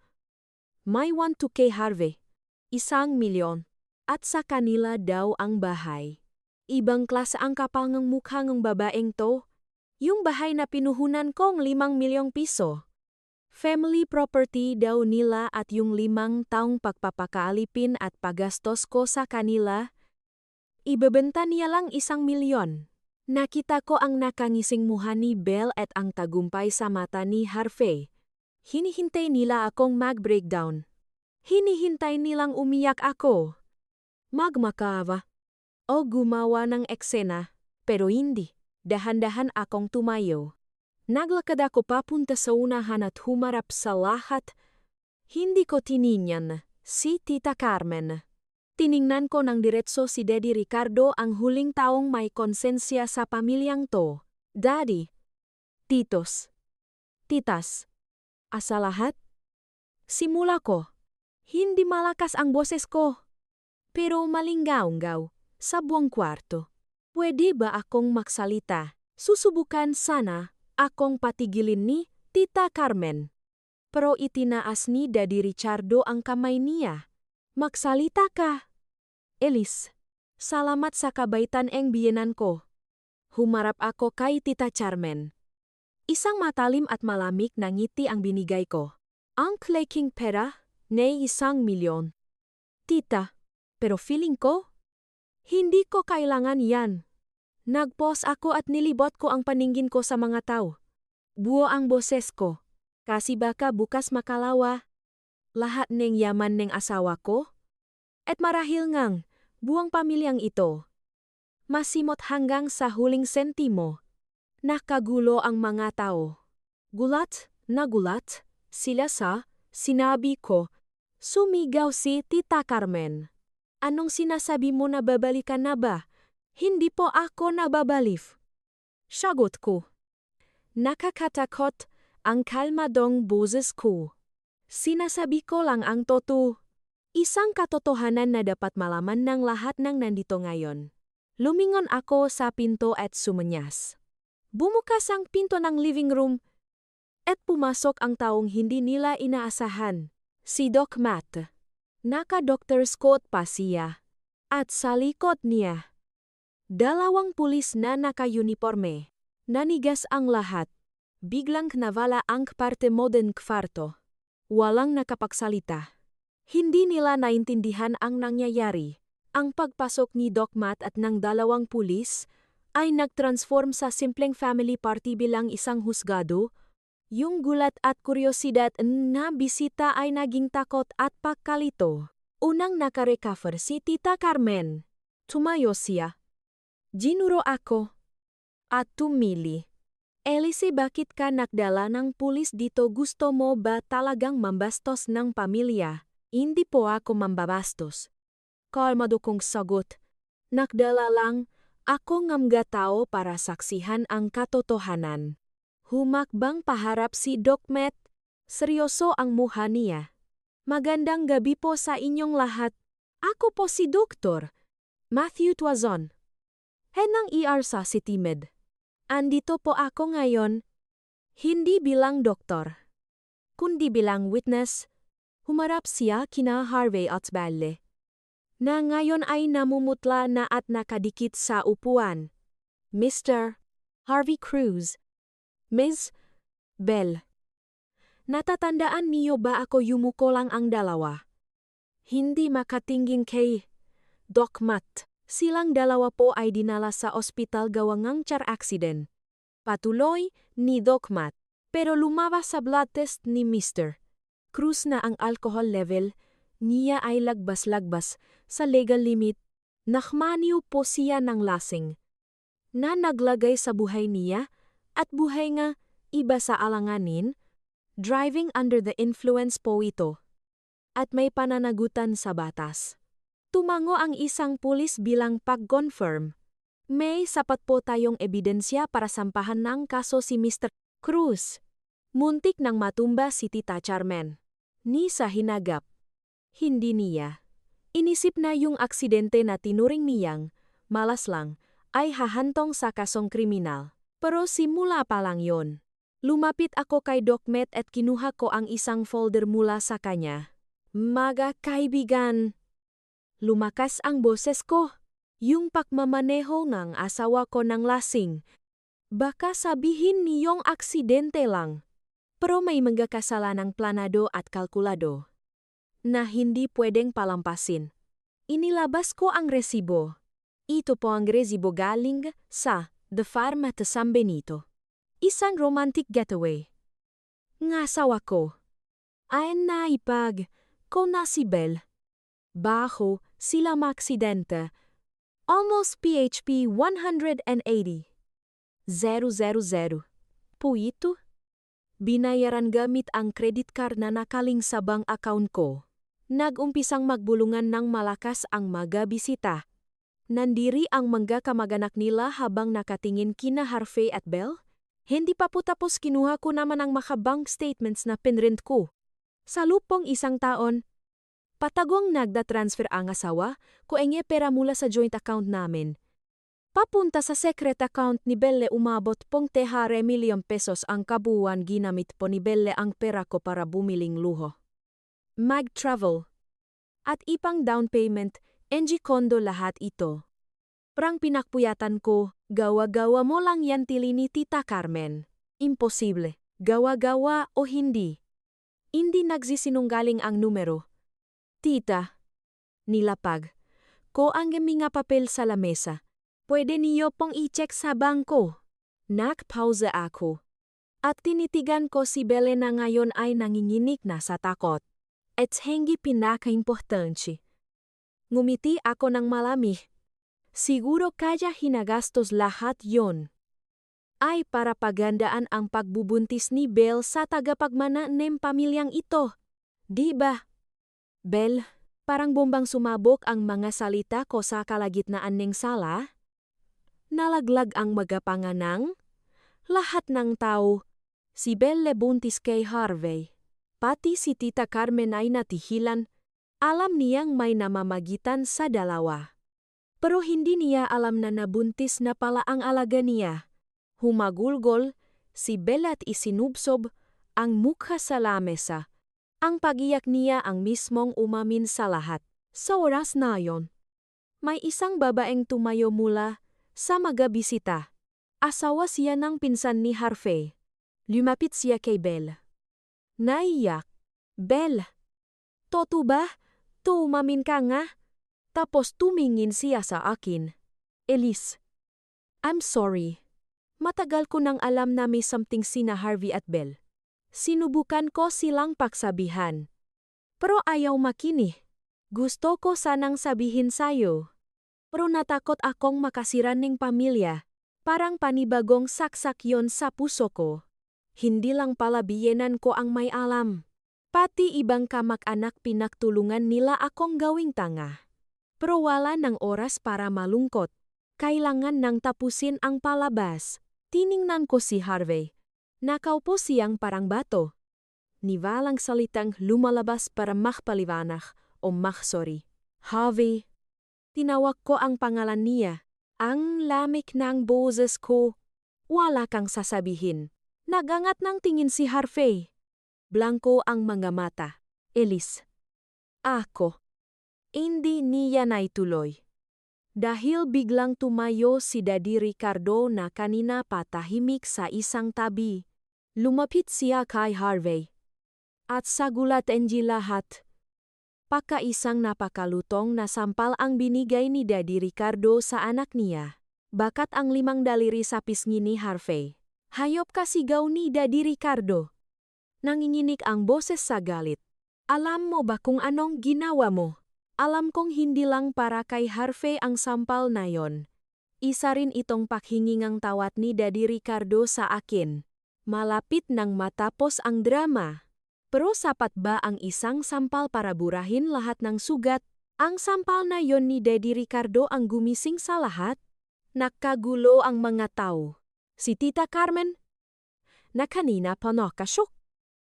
may 1 kay Harvey, 1 milyon. At sa kanila daw ang bahay. Ibang klase ang kapangang mukha ng babaeng to. Yung bahay na pinuhunan kong 5 milyong piso. Family property daw nila at yung 5 taong pagpapakaalipin at pagastos ko sa kanila. Ibebenta niya lang 1 milyon. Nakita ko ang nakangising mukha ni Belle at ang tagumpay sa mata ni Harvey. Hinihintay nila akong mag-breakdown. Hinihintay nilang umiyak ako. Magmakaawa o gumawa ng eksena, pero hindi. Dahan-dahan akong tumayo. Naglakad ako papunta sa unahan at humarap sa lahat. Hindi ko tiningnan si Tita Carmen. Tiningnan ko ng diretso si Daddy Ricardo, ang huling taong may konsensya sa pamilyang to. Daddy, titos, titas, asa lahat? Simula ko. Hindi malakas ang boses ko. Pero malinggaw-ngaw sa buong kwarto. Pwede ba akong magsalita? Susubukan sana akong patigilin ni Tita Carmen. Pero itinaas ni Daddy Ricardo ang kamay niya. Magsalita ka. Elise, salamat sa kabaitan ang biyenan ko. Humarap ako kay Tita Carmen. Isang matalim at malamig na ngiti ang binigay ko. Ang kleking pera, nay 1 milyon. Tita, pero feeling ko, hindi ko kailangan yan. Nagpause ako at nilibot ko ang paningin ko sa mga tao. Buo ang boses ko. Kasi baka bukas makalawa. Lahat ng yaman ng asawa ko. At marahil ngang, buong pamilyang ito. Masimot hanggang sa huling sentimo. Nakagulo ang mga tao. Gulat na gulat sila sa sinabi ko. Sumigaw si Tita Carmen. Anong sinasabi mo, na babalikan na ba? Hindi po ako nababalif. Sagot ko. Nakakatakot ang kalmadong boses ko. Sinasabi ko lang ang totoo. Isang katotohanan na dapat malaman ng lahat ng nandito ngayon. Lumingon ako sa pinto at sumanyas. Bumukas ang pinto ng living room at pumasok ang taong hindi nila inaasahan. Si Doc Matt. Naka-doctor's coat pa siya. At sa likod niya, 2 pulis na naka-uniforme. Nanigas ang lahat. Biglang nawala ang parte modern kwarto. Walang nakapagsalita. Hindi nila naintindihan ang nangyayari. Ang pagpasok ni Doc Matt at ng 2 pulis ay nag-transform sa simpleng family party bilang isang husgado. Yung gulat at kuryosidad na bisita ay naging takot at pagkalito. Unang nakarecover si Tita Carmen. Tumayo siya. Ginuro ako. At tumili. Elise, bakit ka nakdala ng pulis dito? Gusto mo ba talagang mambastos ng pamilya? Hindi po ako mambabastos. Kalmado kong sagot. Nakdala lang ako ng mga tao para saksihan ang katotohanan. Humakbang paharap si Doc Matt. Seryoso ang mukha niya. Magandang gabi po sa inyong lahat. Ako po si Dr. Matthew Tuazon. Head ng ER sa City Med. Andito po ako ngayon, hindi bilang doktor, kundi bilang witness. Humarap siya kina Harvey at Belle, na ngayon ay namumutla na at nakadikit sa upuan. Mr. Harvey Cruz. Ms. Belle. Natatandaan niyo ba ako yumuko lang ang 2? Hindi makatingin kay Doc Matt. Silang 2 po ay dinala sa ospital gawa ng car accident. Patuloy ni Doc Matt. Pero lumabas sa blood test ni Mr. Cruz na ang alcohol level niya ay lagbas-lagbas sa legal limit. Nakmaniw po siya ng lasing na naglagay sa buhay niya at buhay nga iba sa alanganin. Driving under the influence po ito. At may pananagutan sa batas. Tumango ang isang pulis bilang pag-confirm. May sapat po tayong ebidensya para sampahan ng kaso si Mr. Cruz. Muntik nang matumba si Tita Carmen. Ni sa hinagap. Hindi niya. Inisip na yung aksidente na tinuring niyang, malas lang, ay hahantong sa kasong kriminal. Pero simula pa lang yon. Lumapit ako kay Doc Matt at kinuha ko ang isang folder mula sa kanya. Mga kaibigan. Lumakas ang boses ko. Yung pagmamaneho ng asawa ko ng lasing. Baka sabihin niyong aksidente lang. Pero may mga kasalanang planado at kalkulado na hindi pwedeng palampasin. Inilabas ko ang resibo. Ito po ang resibo galing sa The Farm at San Benito. Isang romantic getaway. Ng asawa ko ay naipag ko na si Belle. Baho sila maaksidente. Almost PHP 180. 000. Po ito? Binayaran gamit ang credit card na nakaling sa bank account ko. Nag-umpisang magbulungan ng malakas ang mga bisita. Nandiri ang mga kamag-anak nila habang nakatingin kina Harvey at Belle. Hindi pa po tapos kinuha ko naman ang makabank statements na pinrint ko. Sa lupong 1 taon, patagong nagda-transfer ang asawa ko enge pera mula sa joint account namin. Papunta sa secret account ni Belle, umabot pong 3 milyong pesos ang kabuuan. Ginamit po ni Belle ang pera ko para bumiling luho. Mag-travel. At ipang down payment, NG condo lahat ito. Prang pinakpuyatan ko, gawa-gawa mo lang yan, tili ni Tita Carmen. Imposible. Gawa-gawa o hindi. Hindi nagsisinunggaling ang numero. Tita. Nilapag ko ang mga papel sa lamesa. Pwede niyo pong i-check sa bangko. Nakpausa ako. At tinitigan ko si Belle na ngayon ay nanginginig na sa takot. At hindi pinaka-importante. Ngumiti ako ng malamig. Siguro kaya hinagastos lahat yon ay para pagandaan ang pagbubuntis ni Belle sa tagapagmana ng pamilyang ito. Di ba? Belle, parang bombang sumabog ang mga salita ko sa kalagitnaan ng sala. Nalaglag ang magapanganang. Lahat ng tao. Si Belle buntis kay Harvey. Pati si Tita Carmen ay natihilan. Alam niyang may namamagitan sa dalawa. Pero hindi niya alam na nabuntis na pala ang alaga niya. Humagulgol, si Belle at isinubsob ang mukha sa lamesa. Ang pagiyak niya ang mismong umamin sa lahat. Sa oras na yon, may isang babaeng tumayo mula sa magabisita. Asawa siya ng pinsan ni Harvey. Lumapit siya kay Belle. Naiyak. Belle, totoo ba? Umamin ka nga? Tapos tumingin siya sa akin. Elise, I'm sorry. Matagal ko nang alam na may something sina Harvey at Belle. Sinubukan ko silang paksabihan. Pero ayaw makinig. Gusto ko sanang sabihin sa'yo. Pero natakot akong makasira ng pamilya. Parang panibagong saksak yon sa puso ko. Hindi lang pala biyenan ko ang may alam. Pati ibang kamag-anak pinagtulungan nila akong gawing tanga. Pero wala ng oras para malungkot. Kailangan nang tapusin ang palabas. Tiningnan ko si Harvey. Nakaupo siyang parang bato. Niwalang salitang lumalabas para makpaliwanag o sorry. Harvey. Tinawag ko ang pangalan niya. Ang lamig ng boses ko. Wala kang sasabihin. Nagangat ng tingin si Harvey. Blanco ang mga mata. Elise. Ako. Hindi niya naituloy. Dahil biglang tumayo si Daddy Ricardo na kanina patahimik sa isang tabi. Lumapit siya kay Harvey. At sa gulat enji lahat. Pakaisang napakalutong na sampal ang binigay ni Daddy Ricardo sa anak niya. Bakat ang 5 daliri sa pisngi ni Harvey. Hayop ka sigaw ni Daddy Ricardo. Nanginginig ang boses sa galit. Alam mo ba kung anong ginawa mo? Alam kong hindi lang para kay Harvey ang sampal na yon. Isa rin itong pakhingingang tawat ni Daddy Ricardo sa akin. Malapit nang matapos ang drama. Pero sapat ba ang isang sampal para burahin lahat ng sugat? Ang sampal na yon ni Daddy Ricardo ang gumising sa lahat? Nakagulo ang mga tao. Si Tita Carmen, na kanina pa nakasyok,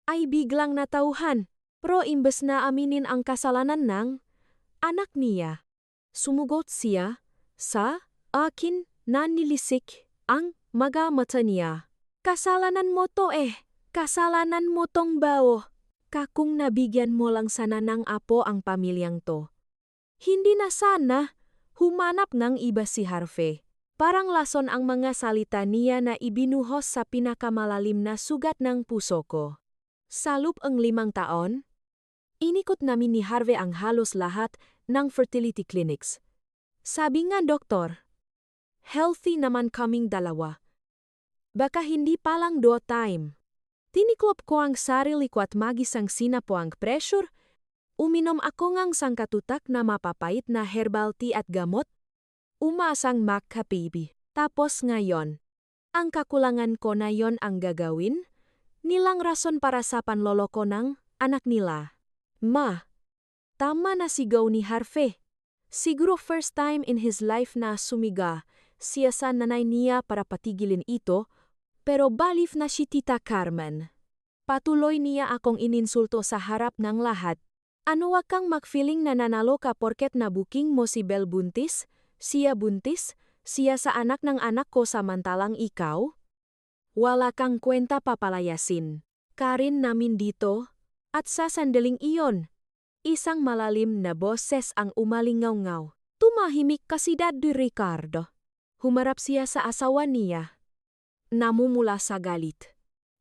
ay biglang natauhan. Pero imbes na aminin ang kasalanan ng anak niya, sumugot siya sa akin na nilisik ang mga mata niya. Kasalanan mo to kasalanan mo tong bao. Kakung nabigyan mo lang sana ng apo ang pamilyang to. Hindi na sana, humanap ng iba si Harvey. Parang lason ang mga salita niya na ibinuhos sa pinakamalalim na sugat ng puso ko. Sa loob ang 5 taon, inikot namin ni Harvey ang halos lahat ng fertility clinics. Sabi nga doktor, healthy naman kaming dalawa. Baka hindi palang 2 time. Tiniklop ko ang sarili ko at magisang sinapo ang pressure. Uminom ako ngang sangkatutak na mapapait na herbal tea at gamot. Umasang makapibi. Tapos ngayon, ang kakulangan ko na yon ang gagawin? Nilang rason para sa panloloko ng anak nila. Ma, tama na sigaw ni Harvey. Siguro first time in his life na sumiga siya sa nanay niya para patigilin ito, pero balif na si Tita Carmen. Patuloy niya akong ininsulto sa harap ng lahat. Ano wag kang mag-feeling na nanalo ka porket nabuking mo si Belle buntis? Siya buntis? Siya sa anak ng anak ko samantalang ikaw? Wala kang kwenta papalayasin. Karin namin dito. At sa sandaling iyon, isang malalim na boses ang umalingaw-ngaw. Tumahimik kasi Daddy Ricardo. Humarap siya sa asawa niya. Namumula sa galit.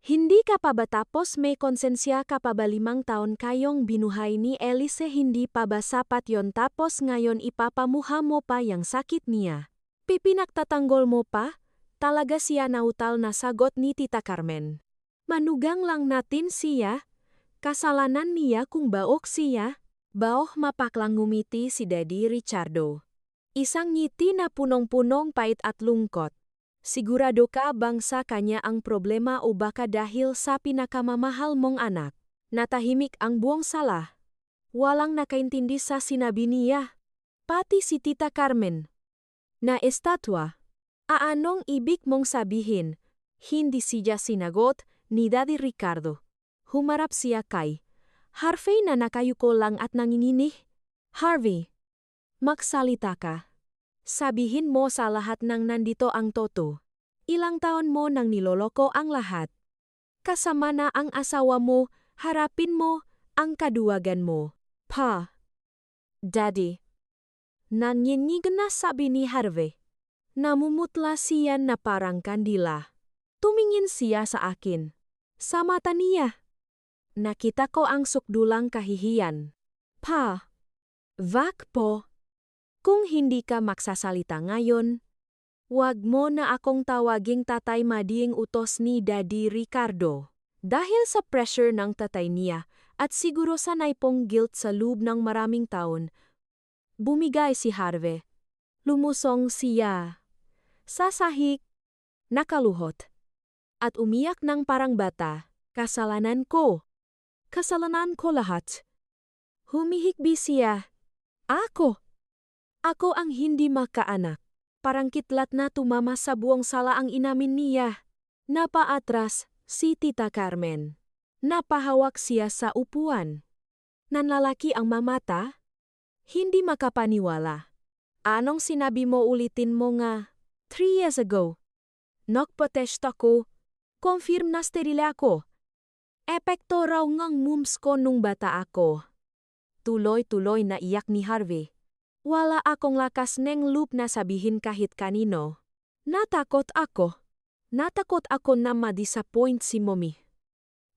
Hindi ka pa ba tapos may konsensya ka pa ba 5 taon kayong binuhay ni Elise, hindi pa ba sapat yon tapos ngayon ipapamuha mo pa yang sakit niya? Pipinagtatanggol mo pa? Talaga siya nautal na sagot ni Tita Carmen. Manugang lang natin siya. Kasalanan niya kung baok siya. Baok mapaklang ngumiti si Daddy Ricardo. Isang ngiti na punong-punong pait at lungkot. Sigurado ka bang sa kanya ang problema o baka dahil sa pinakamamahal mong anak? Natahimik ang buong sala. Walang nakaintindi sa sinabi niya. Pati si Tita Carmen. Na estatwa. Anong ibig mong sabihin? Hindi siya sinagot ni Daddy Ricardo. Humarap siya kay Harvey na nakayuko lang at nanginginig. Harvey, magsalita ka. Sabihin mo sa lahat ng nandito ang totoo. Ilang taon mo nang niloloko ang lahat. Kasama na ang asawa mo, harapin mo ang kaduwagan mo. Pa. Daddy. Nanginginig na sabi ni Harvey. Namumutla siya na parang kandila. Tumingin siya sa akin. Sa mata niya. Nakita ko ang sukdulang kahihiyan. Pa. Vak po. Kung hindi ka magsasalita ngayon, wag mo na akong tawaging tatay mading utos ni Daddy Ricardo. Dahil sa pressure ng tatay niya at siguro sanay pong guilt sa loob ng maraming taon, bumigay si Harvey. Lumusong siya. Sasahik. Nakaluhot. At umiyak ng parang bata. Kasalanan ko. Kasalanan ko lahat. Humihikbi siya. Ako. Ako ang hindi makaanak. Parang kitlat na tumama sa buong sala ang inamin niya. Napaatras si Tita Carmen. Napahawak siya sa upuan. Nanlalaki ang mamata. Hindi makapaniwala. Anong sinabi mo ulitin mo nga? 3 years ago. Nagpotesta ko. Confirm na sterile ako. Epekto raw ngang mums ko nung bata ako. Tuloy-tuloy na iyak ni Harvey. Wala akong lakas ng loob na sabihin kahit kanino. Natakot ako. Natakot ako na ma-disappoint si Mommy.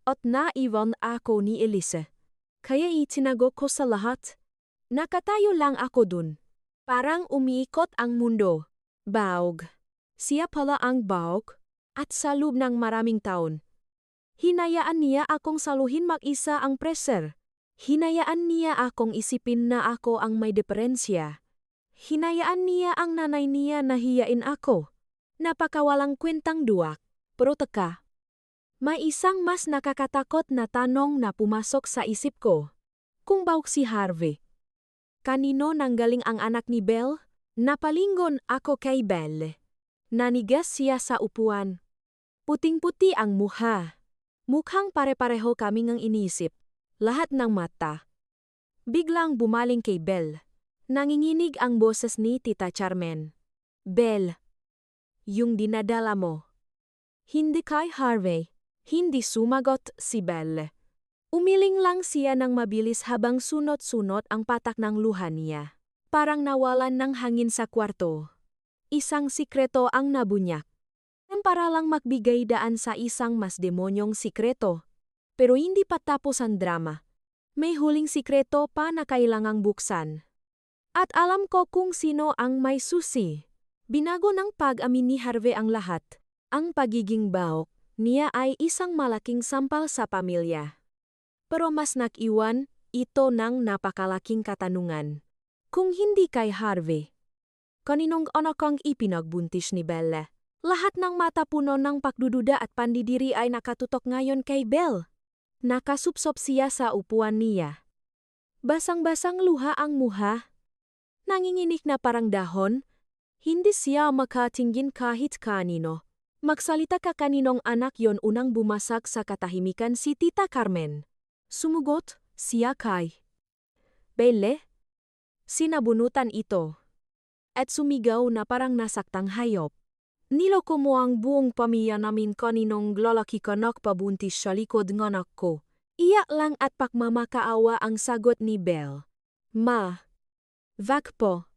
At naiwan ako ni Elise. Kaya itinago ko sa lahat. Nakatayo lang ako dun. Parang umiikot ang mundo. Baog. Siya pala ang baog. At sa loob ng maraming taon. Hinayaan niya akong saluhin mag-isa ang pressure. Hinayaan niya akong isipin na ako ang may diferensya. Hinayaan niya ang nanay niya na hiyain ako. Napakawalang kwentang duwak. Pero teka. May isang mas nakakatakot na tanong na pumasok sa isip ko. Kung bauk si Harvey. Kanino nanggaling ang anak ni Belle? Napalingon ako kay Belle. Nanigas siya sa upuan. Puting-puti ang mukha. Mukhang pare-pareho kaming ang iniisip. Lahat ng mata. Biglang bumaling kay Belle. Nanginginig ang boses ni Tita Carmen. Belle. Yung dinadala mo. Hindi kay Harvey. Hindi sumagot si Belle. Umiling lang siya ng mabilis habang sunot-sunot ang patak ng luha niya. Parang nawalan ng hangin sa kwarto. Isang sikreto ang nabunyak. Para lang magbigay daan sa isang mas demonyong sikreto. Pero hindi pa tapos ang drama. May huling sikreto pa na kailangang buksan. At alam ko kung sino ang may susi. Binago ng pag-amin ni Harvey ang lahat. Ang pagiging baok niya ay isang malaking sampal sa pamilya. Pero mas nakiwan ito ng napakalaking katanungan. Kung hindi kay Harvey, kaninong anak ang ipinagbuntis ni Belle? Lahat ng mata puno ng pagdududa at pandidiri ay nakatutok ngayon kay Belle. Nakasupsop siya sa upuan niya. Basang-basang luha ang muha. Nanginginig na parang dahon. Hindi siya makatingin kahit kanino. Magsalita ka kaninong anak yon unang bumasag sa katahimikan si Tita Carmen. Sumugot siya kay Belle. Sinabunutan ito. At sumigaw na parang nasaktang hayop. Niloko mo ang buong pamilya namin kaninong lalaki ka nakpabuntis sa likod ng anak ko. Iyak lang at pakmamakaawa ang sagot ni Belle. Ma. Vak po.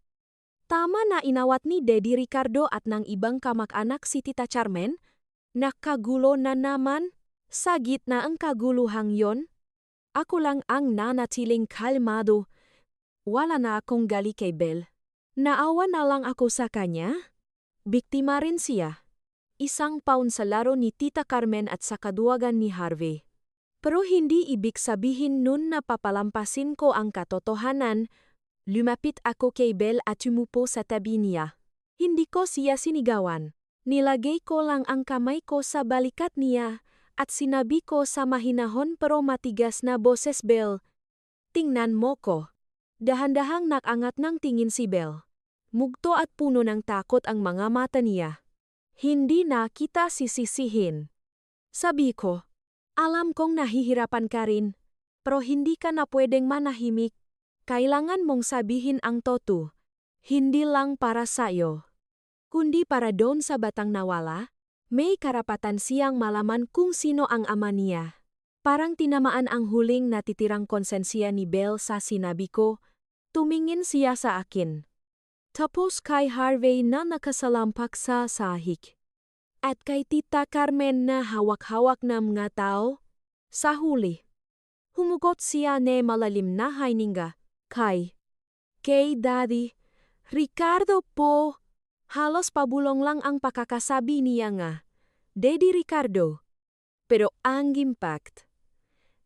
Tama na inawat ni Daddy Ricardo at ng ibang kamag-anak si Tita Carmen? Nakagulo na naman? Sa gitna ang kaguluhang yon? Ako lang ang nanatiling kalmado. Wala na akong gali kay Belle. Naawa na lang ako sa kanya. Biktima rin siya. Isang pawn sa laro ni Tita Carmen at sa kaduwagan ni Harvey. Pero hindi ibig sabihin nun na papalampasin ko ang katotohanan. Lumapit ako kay Belle at tumupo sa tabi niya. Hindi ko siya sinigawan. Nilagay ko lang ang kamay ko sa balikat niya at sinabi ko sa mahinahon pero matigas na boses Belle. Tingnan mo ko. Dahan-dahang nakangat ng tingin si Belle. Mugto at puno ng takot ang mga mata niya. Hindi na kita sisisihin. Sabi ko, alam kong nahihirapan ka rin. Pero hindi ka na pwedeng manahimik. Kailangan mong sabihin ang totoo. Hindi lang para sa'yo, kundi para doon sa batang nawala. May karapatan siyang malaman kung sino ang ama niya. Parang tinamaan ang huling natitirang konsensya ni Belle sa sinabi ko. Tumingin siya sa akin. Tapos kay Harvey na nakasalampak sa sahig. At kay Tita Carmen na hawak-hawak ng mga tao. Sa huli, humugot siya ne malalim na hininga. Kay Daddy Ricardo po. Halos pabulong lang ang pakakasabi niya nga. Daddy Ricardo. Pero ang impact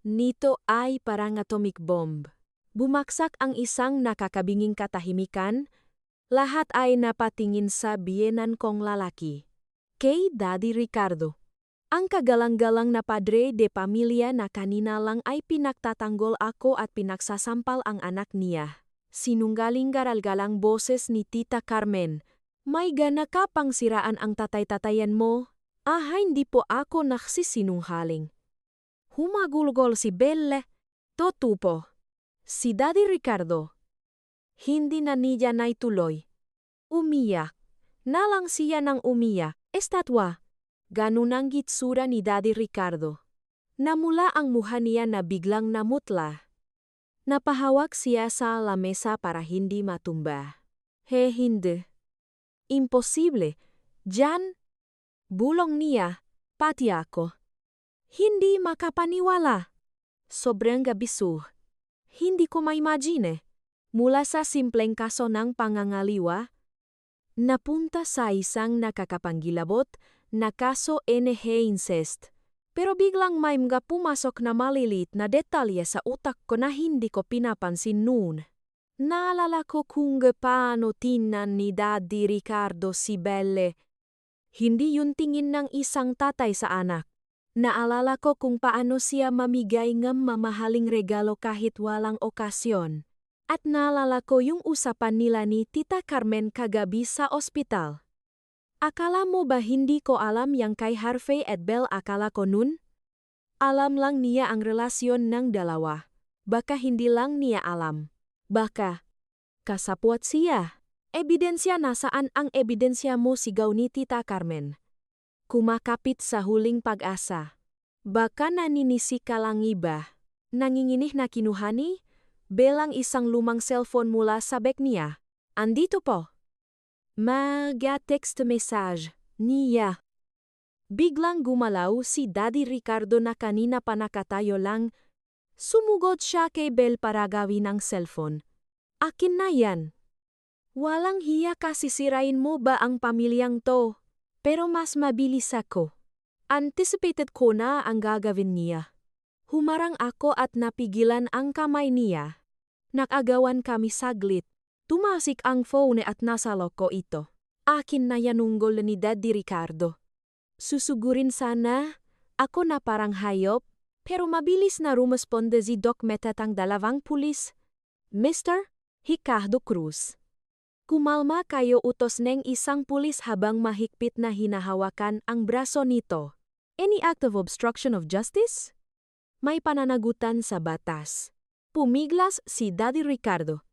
nito ay parang atomic bomb. Bumaksak ang isang nakakabinging katahimikan. Lahat ay napatingin sa biyenan kong lalaki. Kay Daddy Ricardo. Ang kagalang-galang na padre de pamilya na kanina lang ay pinagtatanggol ako at pinagsasampal ang anak niya. Sinunggaling garal-galang boses ni Tita Carmen. May gana ka pang siraan ang tatay-tatayan mo? Hindi po ako nagsisinunggaling. Humagulgol si Belle. Totoo po. Si Daddy Ricardo. Hindi na niya naituloy. Umiyak. Nalang siya ng umiyak. Estatwa. Ganun ang gitsura ni Daddy Ricardo. Namula ang mukha niya na biglang namutla. Napahawak siya sa lamesa para hindi matumba. Hindi. Imposible. Diyan. Bulong niya, pati ako. Hindi makapaniwala. Sobrang gabisu. Hindi ko ma-imagine. Mula sa simpleng kaso ng pangangaliwa, napunta sa isang nakakapanggilabot na kaso incest. Pero biglang may mga pumasok na maliliit na detalye sa utak ko na hindi ko pinapansin noon. Naalala ko kung paano tingnan ni Daddy Ricardo si Belle. Hindi yun tingin ng isang tatay sa anak. Naalala ko kung paano siya mamigay ng mamahaling regalo kahit walang okasyon. At naalala ko yung usapan nila ni Tita Carmen kagabi sa ospital. Akala mo ba hindi ko alam yang kay Harvey at Belle? Akala ko nun? Alam lang niya ang relasyon ng dalawa. Baka hindi lang niya alam. Baka kasapwat siya. Ebidensya, nasaan ang ebidensya mo? Sigaw ni Tita Carmen. Kumakapit sa huling pag-asa. Baka naninisi ka lang iba. Nanginginig na kinuhani? Belang isang lumang cellphone mula sa bag niya. Andito po. Mag-text message niya. Biglang gumalaw si Daddy Ricardo na kanina pa nakatayo lang. Sumugod siya kay Belle para gawin ang cellphone. Akin na yan. Walang hiya ka, sisirain mo ba ang pamilyang to? Pero mas mabilis ako. Anticipated ko na ang gagawin niya. Humarang ako at napigilan ang kamay niya. Nakagawan kami saglit. Tumasik ang phone at nasa loko ito. Akin na yanunggol ni Daddy Ricardo. Susugurin sana. Ako na parang hayop. Pero mabilis na rumusponde si Doc Metatang dalawang pulis. Mr. Ricardo Cruz. Kumalma kayo, utos ng isang pulis habang mahigpit na hinahawakan ang braso nito. Any act of obstruction of justice? May pananagutan sa batas. Pumiglas si Daddy Ricardo.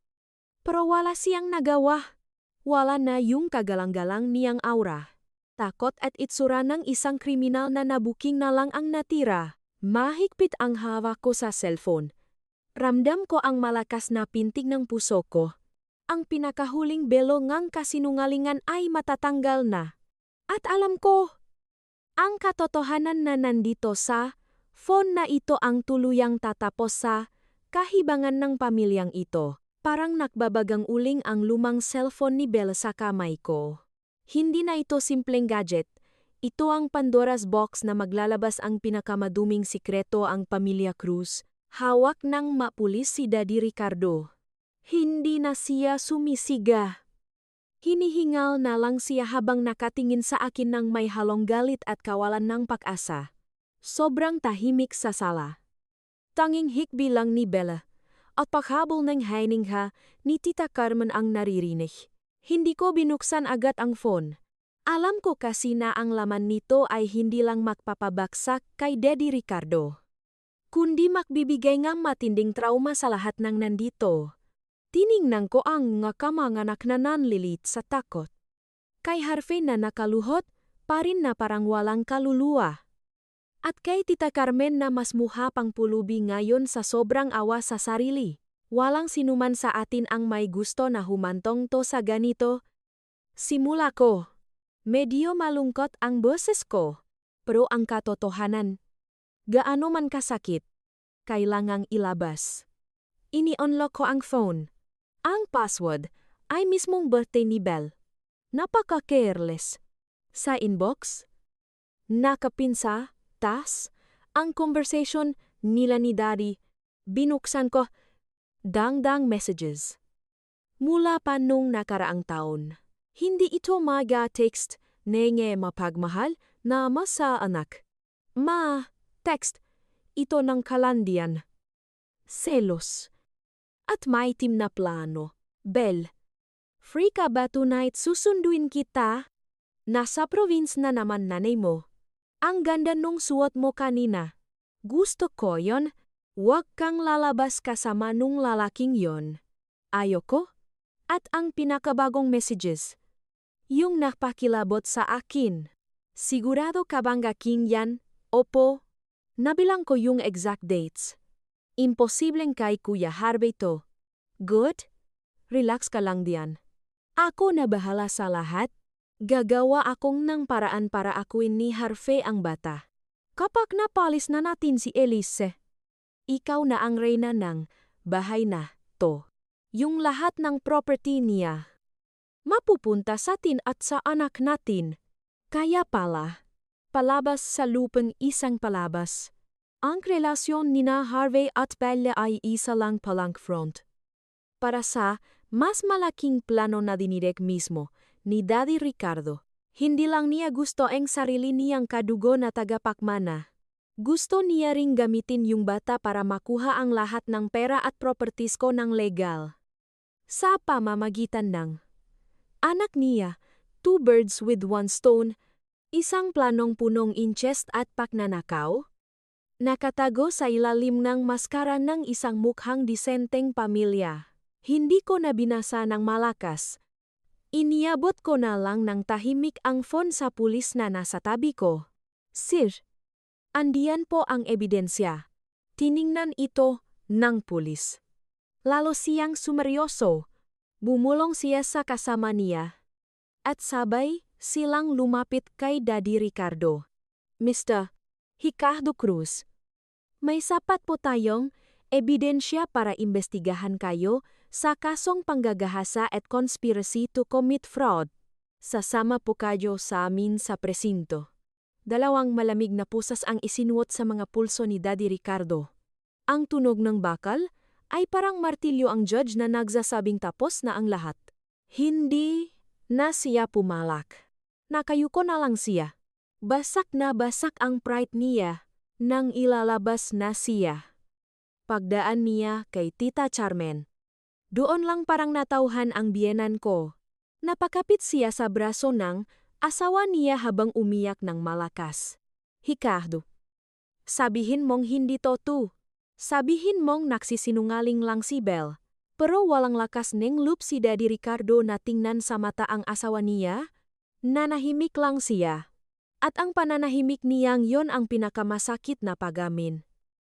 Pero wala siyang nagawa. Wala na yung kagalang-galang niyang aura. Takot at itsura ng isang kriminal na nabuking na lang ang natira. Mahigpit ang hawak ko sa cellphone. Ramdam ko ang malakas na pintig ng puso ko. Ang pinakahuling belo ngang kasinungalingan ay matatanggal na. At alam ko, ang katotohanan na nandito sa phone na ito ang tuluyang tatapos sa kahibangan ng pamilyang ito. Parang nakbabagang uling ang lumang cellphone ni Belle sa kamay ko. Hindi na ito simpleng gadget. Ito ang Pandora's box na maglalabas ang pinakamaduming sikreto ang pamilya Cruz. Hawak ng mapulis si Daddy Ricardo. Hindi na siya sumisiga. Hinihingal na lang siya habang nakatingin sa akin ng may halong galit at kawalan ng pag-asa. Sobrang tahimik sa sala. Tanging hikbi lang ni Belle. At paghabol ng hininga ni Tita Carmen ang naririnig. Hindi ko binuksan agad ang phone. Alam ko kasi na ang laman nito ay hindi lang magpapabaksak kay Daddy Ricardo. kundi magbibigay ng matinding trauma sa lahat ng nandito. Tiningnan ko ang mga kamanganak na nanlilit sa takot. Kay Harvey na nakaluhot, pa rin na parang walang kaluluwa. At kay Tita Carmen na mas muha pang pulubi ngayon sa sobrang awa sa sarili. Walang sinuman sa atin ang may gusto na humantong to sa ganito. Simula ko. Medyo malungkot ang boses ko. Pero ang katotohanan, gaano man kasakit, kailangang ilabas. Ini-unlock ko ang phone. Ang password ay mismong birthday ni Belle. Napaka-careless. Sa inbox, nakapinsa, tas, ang conversation nila ni Daddy, binuksan ko, dang-dang messages. Mula pa nung nakaraang taon, hindi ito text, nenge mapagmahal na sa anak. Text, ito ng kalandian. Selos. At may team na plano. Belle, free ka ba tonight susunduin kita? Nasa province na naman nanay mo. Ang ganda nung suot mo kanina. Gusto ko yon. Huwag kang lalabas kasama nung lalaking yon. Ayoko. At ang pinakabagong messages. Yung napakilabot sa akin. Sigurado ka bang aking yan? Opo. Nabilang ko yung exact dates. Imposibleng kay Kuya Harvey to. Good? Relax ka lang diyan. Ako na bahala sa lahat. Gagawa akong ng paraan para akuin ni Harvey ang bata. Kapag napalis na natin si Elise, ikaw na ang reyna ng bahay na to. Yung lahat ng property niya mapupunta sa atin at sa anak natin. Kaya pala, palabas sa lupang isang palabas. Ang relasyon nina Harvey at Belle ay isa lang palang front. Para sa mas malaking plano na dinirek mismo ni Daddy Ricardo, hindi lang niya gusto ang sarili niyang kadugo na tagapakmana. Gusto niya ring gamitin yung bata para makuha ang lahat ng pera at properties ko ng legal. Sa pamamagitan ng anak niya, 2 birds with 1 stone, isang planong punong incest at pagnanakaw, nakatago sa ilalim ng maskara ng isang mukhang disenteng pamilya. Hindi ko na binasa ng malakas. Iniabot ko na lang ng tahimik ang phone sa pulis na nasa tabi ko. Sir, andiyan po ang ebidensya. Tiningnan ito ng pulis. Lalo siyang sumeryoso. Bumulong siya sa kasama niya. At sabay, silang lumapit kay Daddy Ricardo. Mr. Ricardo Cruz, may sapat po tayong ebidensya para imbestigahan kayo sa kasong panggagahasa at conspiracy to commit fraud. Sasama po kayo sa amin sa presinto. 2 malamig na pusas ang isinuot sa mga pulso ni Daddy Ricardo. Ang tunog ng bakal ay parang martilyo ang judge na nagsasabing tapos na ang lahat. Hindi na siya pumalak. Nakayuko na lang siya. Basak na basak ang pride niya nang ilalabas na siya. Pagdaan niya kay Tita Carmen. Doon lang parang natauhan ang biyenan ko. Napakapit siya sa braso ng asawa niya habang umiyak ng malakas. Ricardo, sabihin mong hindi totoo. Sabihin mong nagsisinungaling lang si Belle. Pero walang lakas ng loob si Daddy Ricardo na tingnan sa mata ang asawa niya. Nanahimik lang siya. At ang pananahimik niyang yon ang pinakamasakit na pagamin.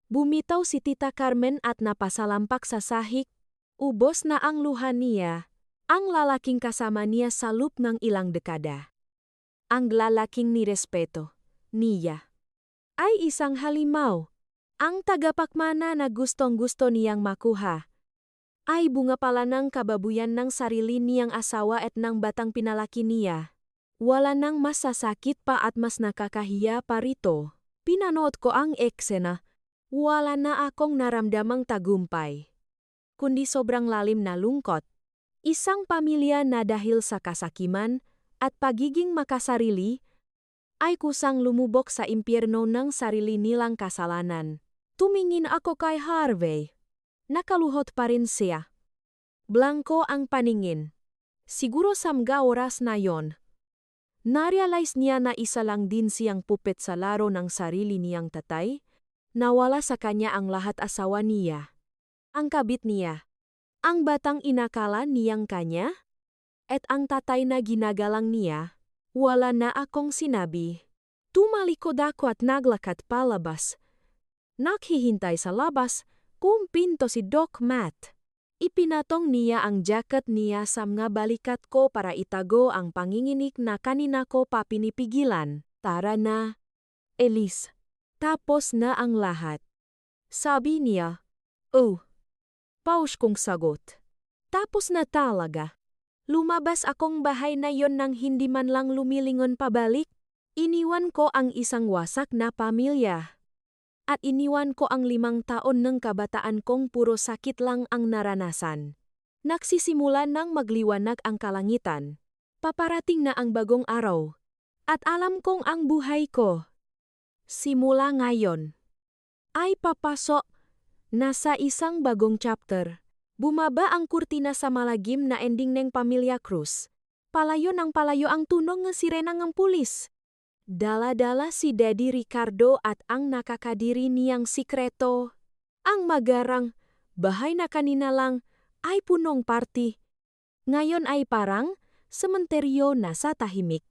Bumitaw si Tita Carmen at napasalampak sa sahig. Ubos na ang luha niya. Ang lalaking kasama niya sa loob ng ilang dekada. Ang lalaking nirespeto niya ay isang halimaw. Ang tagapakmana na gustong-gusto niyang makuha ay bunga pala ng kababuyan ng sarili niyang asawa at ng batang pinalaki niya. Wala nang mas sasakit pa at mas nakakahiya pa rito. Pinanood ko ang eksena. Wala na akong naramdamang tagumpay, kundi sobrang lalim na lungkot. Isang pamilya na dahil sa kasakiman at pagiging makasarili ay kusang lumubog sa impyerno ng sarili nilang kasalanan. Tumingin ako kay Harvey. Nakaluhot pa rin siya. Blanko ang paningin. Siguro sa mga oras na yon, narealize niya na isa lang din siyang puppet sa laro ng sarili niyang tatay, Nawala sa kanya ang lahat asawa niya. Ang kabit niya. Ang batang inakala niyang kanya. At ang tatay na ginagalang niya. Wala na akong sinabi. Tumalikod ako at naglakad palabas. Naghihintay sa labas kung pinto si Doc Matt. Ipinatong niya ang jacket niya sa mga balikat ko para itago ang panginginig na kanina ko pa pinipigilan. Tara na, Elise. Tapos na ang lahat. Sabi niya. Oh. Paus kong sagot. Tapos na talaga. Lumabas akong bahay na yon nang hindi man lang lumilingon pabalik. Iniwan ko ang isang wasak na pamilya. At iniwan ko ang 5 taon ng kabataan kong puro sakit lang ang naranasan. Nagsisimula nang magliwanag ang kalangitan. Paparating na ang bagong araw. At alam kong ang buhay ko. Simula ngayon. Ay papasok. Nasa isang bagong chapter. Bumaba ang kurtina sa malagim na ending ng Pamilya Cruz. Palayo ng palayo ang tunog ng sirena ng pulis. Dala-dala si Daddy Ricardo at ang nakakadiri niyang sikreto. Ang magarang, bahay na kanina lang, ay punong party. Ngayon ay parang, sementeryo na sa tahimik.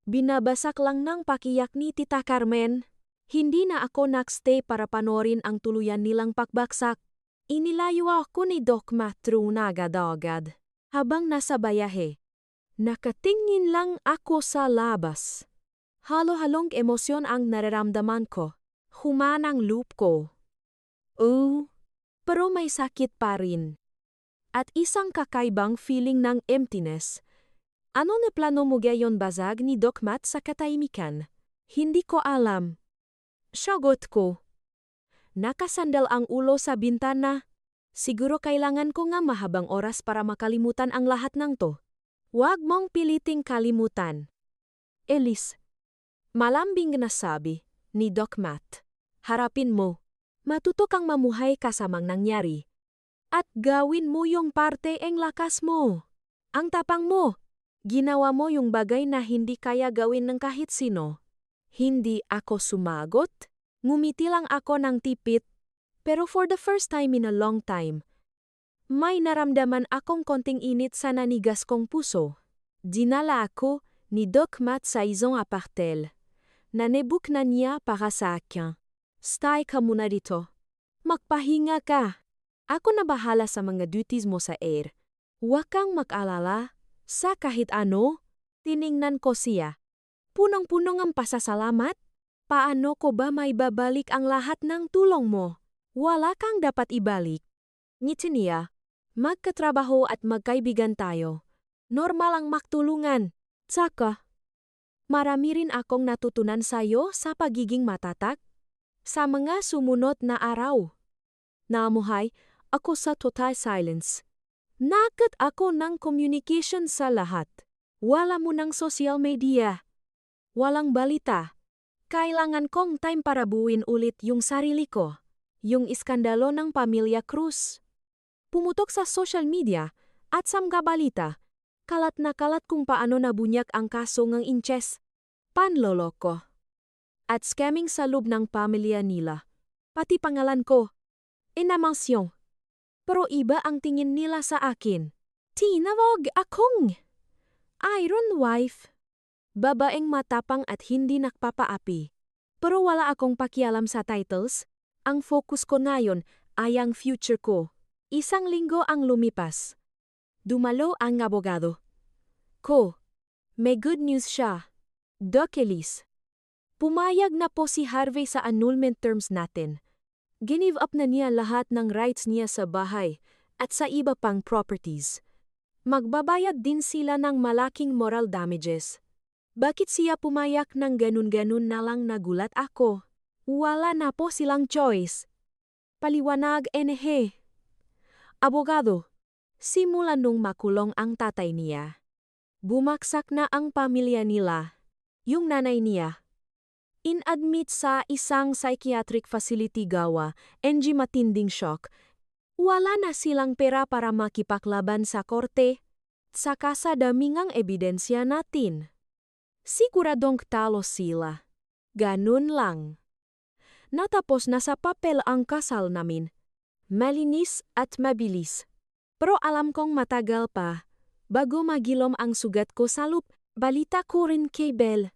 Binabasak lang ng pakiyak ni Tita Carmen. Hindi na ako nagstay para panoorin ang tuluyan nilang pakbaksak. Inilayo ako ni Doc Matru na agad-agad. Habang nasa bayahe, nakatingin lang ako sa labas. Halo-halong emosyon ang nararamdaman ko. Humanang loop ko. Pero may sakit pa rin. At isang kakaibang feeling ng emptiness. Ano na plano mo gayon basag ni Doc Matt sa katahimikan? Hindi ko alam. Sagot ko. Nakasandal ang ulo sa bintana. Siguro kailangan ko nga mahabang oras para makalimutan ang lahat ng to. Huwag mong piliting kalimutan. Elise. Malambing na sabi ni Doc Matt. Harapin mo. Matuto kang mamuhay kasamang nangyari. At gawin mo yung parte ang lakas mo. Ang tapang mo. Ginawa mo yung bagay na hindi kaya gawin ng kahit sino. Hindi ako sumagot. Ngumiti lang ako ng tipit. Pero for the first time in a long time, may naramdaman akong konting init sa nanigas kong puso. Dinala ako ni Doc Matt sa isang apartel. Nanebook na niya para sa akin. Stay ka muna dito. Magpahinga ka. Ako na bahala sa mga duties mo sa air. Huwag kang mag-alala. Sa kahit ano, tiningnan ko siya. Punong-punong ang pasasalamat. Paano ko ba may babalik ang lahat ng tulong mo? Wala kang dapat ibalik. Ngiti niya, magkatrabaho at magkaibigan tayo. Normal ang magtulungan. Tsaka, marami rin akong natutunan sa'yo sa pagiging matatag. Sa mga sumunod na araw. Namuhay ako sa total silence. Nakat ako ng communication sa lahat. Wala mo ng social media. Walang balita. Kailangan kong time para buuin ulit yung sarili ko. Yung iskandalo ng Pamilya Cruz. Pumutok sa social media at sa mga balita. Kalat na kalat kung paano nabunyak ang kaso ng incest, panloloko, at scamming sa loob ng pamilya nila. Pati pangalan ko, Enamasyon. Pero iba ang tingin nila sa akin. Tinawag akong Iron Wife. Babaeng matapang at hindi nakpapaapi. Pero wala akong pakialam sa titles. Ang focus ko ngayon ay ang future ko. Isang linggo ang lumipas. Dumalo ang abogado ko. May good news siya. Doc Elise. Pumayag na po si Harvey sa annulment terms natin. Give up na niya lahat ng rights niya sa bahay at sa iba pang properties. Magbabayad din sila ng malaking moral damages. Bakit siya pumayak ng ganun-ganun na lang nagulat ako? Wala na po silang choice. Paliwanag NH. Abogado. Simula nung makulong ang tatay niya. Bumaksak na ang pamilya nila. Yung nanay niya. In-admit sa isang psychiatric facility gawa, NG matinding shock. Wala na silang pera para makipaklaban sa korte. Saka sa daming ang ebidensya natin. Siguradong talo sila. Ganun lang. Natapos na sa papel ang kasal namin. Malinis at mabilis. Pero alam kong matagal pa. Bago magilom ang sugat ko sa balita ko rin kay Belle.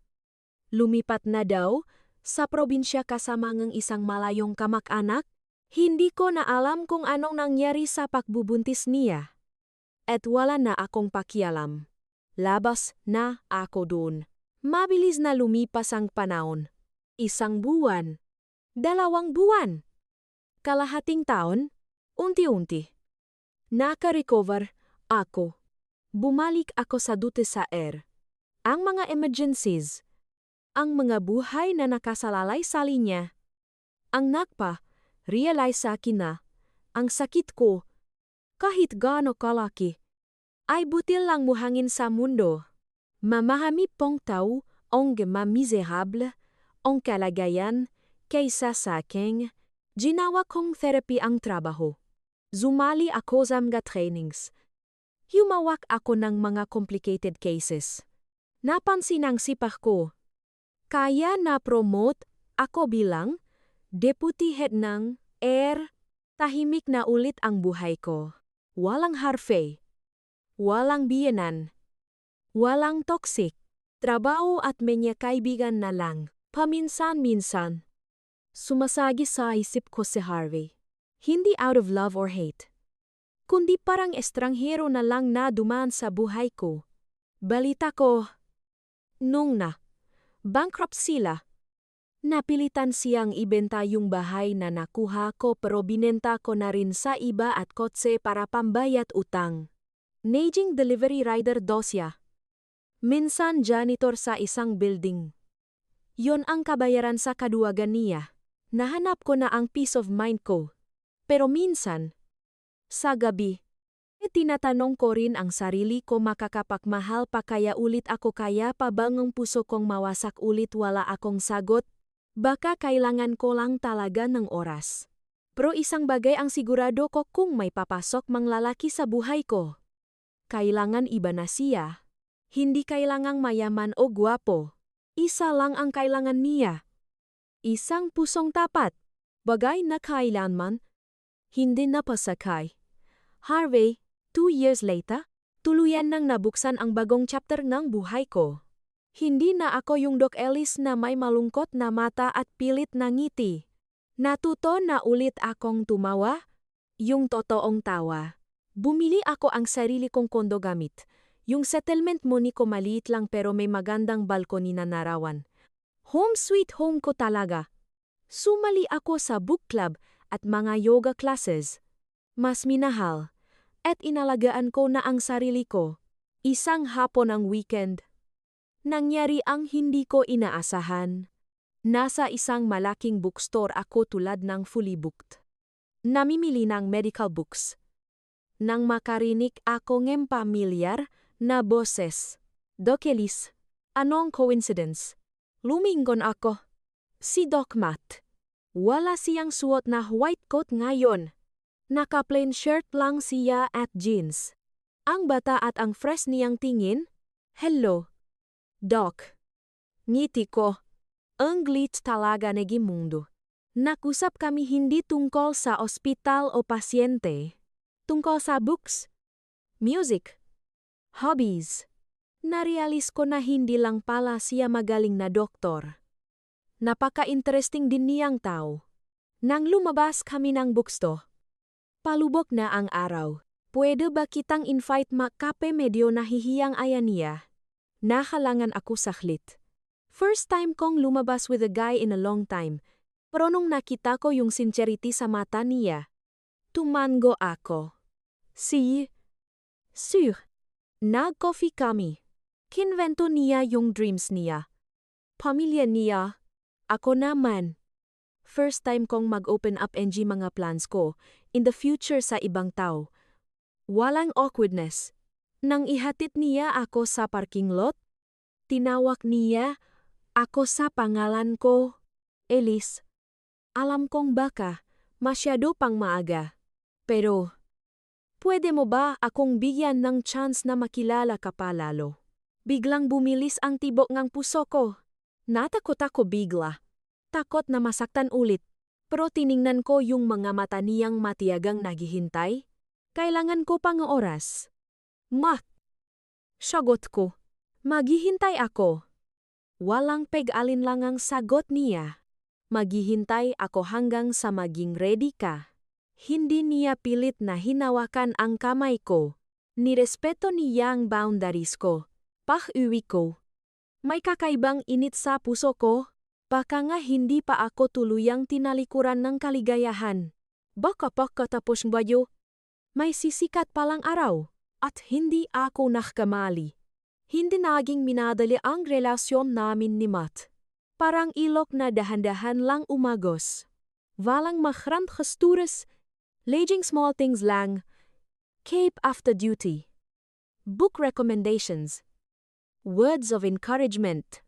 Lumipat na daw sa probinsya kasama ng isang malayong kamag-anak. Hindi ko na alam kung anong nangyari sa pagbubuntis niya. At wala na akong pakialam. Labas na ako doon. Mabilis na lumipas ang panahon. 1 buwan. 2 buwan. Kalahating taon, unti-unti. Naka-recover ako. Bumalik ako sa duty sa air. Ang mga emergencies. Ang mga buhay na nakasalalay sa linya. Ang realize sa akin na, ang sakit ko, kahit gaano kalaki, ay butil lang muhangin sa mundo. Mamahami pong tao ang mamiserable, ang kalagayan, kaysa sa aking, ginawa kong therapy ang trabaho. Zumali ako sa mga trainings. Humawak ako ng mga complicated cases. Napansin ang sipak ko. Kaya na-promote ako bilang deputy head ng air. Tahimik na ulit ang buhay ko. Walang harfe. Walang biyenan. Walang toxic. Trabaho at mga kaibigan na lang. Paminsan-minsan. Sumasagi sa isip ko si Harvey. Hindi out of love or hate. Kundi parang estranghero na lang na dumaan sa buhay ko. Balita ko. Nung bankrupt sila. Napilitan siyang ibenta yung bahay na nakuha ko pero binenta ko na rin sa iba at kotse para pambayad utang. Naging delivery rider daw siya. Minsan janitor sa isang building. Yon ang kabayaran sa kaduwagan niya. Nahanap ko na ang peace of mind ko. Pero minsan, sa gabi, tinatanong ko rin ang sarili ko makakapagmahal pa kaya ulit ako kaya pa bang ang puso kong mawasak ulit wala akong sagot? Baka kailangan ko lang talaga ng oras. Pero isang bagay ang sigurado ko kung may papasok mang lalaki sa buhay ko. Kailangan iba na siya. Hindi kailangang mayaman o gwapo. Isa lang ang kailangan niya. Isang pusong tapat. Bagay na kailanman. Hindi napasakay. Harvey, 2 years later, tuluyan nang nabuksan ang bagong chapter ng buhay ko. Hindi na ako yung Doc Ellis na may malungkot na mata at pilit na ngiti. Natuto na ulit akong tumawa, yung totoong tawa. Bumili ako ang sarili kong kondo gamit. Yung settlement money ko maliit lang pero may magandang balcony na narawan. Home sweet home ko talaga. Sumali ako sa book club at mga yoga classes. Mas minahal. At inalagaan ko na ang sarili ko. Isang hapon ang weekend. Nangyari ang hindi ko inaasahan. Nasa isang malaking bookstore ako tulad ng fully booked. Namimili ng medical books. Nang makarinig ako ng pamilyar na boses. Doc Ellis, anong coincidence? Lumingon ako. Si Doc Matt. Wala siyang suot na white coat ngayon. Naka-plain shirt lang siya at jeans. Ang bata at ang fresh niyang tingin. Hello, Doc. Ngiti ko. Ang glitch talaga naging mundo. Nakusap kami hindi tungkol sa ospital o pasyente. Tungkol sa books, music, hobbies. Narealis ko na hindi lang pala siya magaling na doktor. Napaka-interesting din niyang tao. Nang lumabas kami ng bookstore, palubok na ang araw. Pwede ba kitang invite makape medyo nahihiyang ayan niya? Nahalangan ako saklit. First time kong lumabas with a guy in a long time. Pero nung nakita ko yung sincerity sa mata niya, tumango ako. Sir, nag-coffee kami. Kinvento niya yung dreams niya. Pamilya niya. Ako naman. First time kong mag-open up mga plans ko in the future sa ibang tao. Walang awkwardness. Nang ihatid niya ako sa parking lot, tinawag niya ako sa pangalan ko, Ellis. Alam kong baka masyado pang maaga. Pero, pwede mo ba akong bigyan ng chance na makilala ka pa lalo? Biglang bumilis ang tibok ng puso ko. Natakot ako bigla. takot na masaktan ulit. Pero tiningnan ko yung mga mata niyang matiyagang naghihintay. Kailangan ko pang oras. Mak! Sagot ko. Maghihintay ako. Walang peg-alinlangang sagot niya. Maghihintay ako hanggang sa maging ready ka. Hindi niya pilit na hinawakan ang kamay ko. Nirespeto niya ang boundaries ko. Pag-uwi ko. May kakaibang init sa puso ko. Baka nga hindi pa ako tuluyang tinalikuran ng kaligayahan. Baka pagkatapos bayo, may sisikat palang araw. At hindi ako nakakamali. Hindi naging minadali ang relasyon namin ni Matt. Parang ilok na dahan-dahan lang umagos. Walang makrant gestoures, laging small things lang. Cape after duty. Book recommendations. Words of encouragement.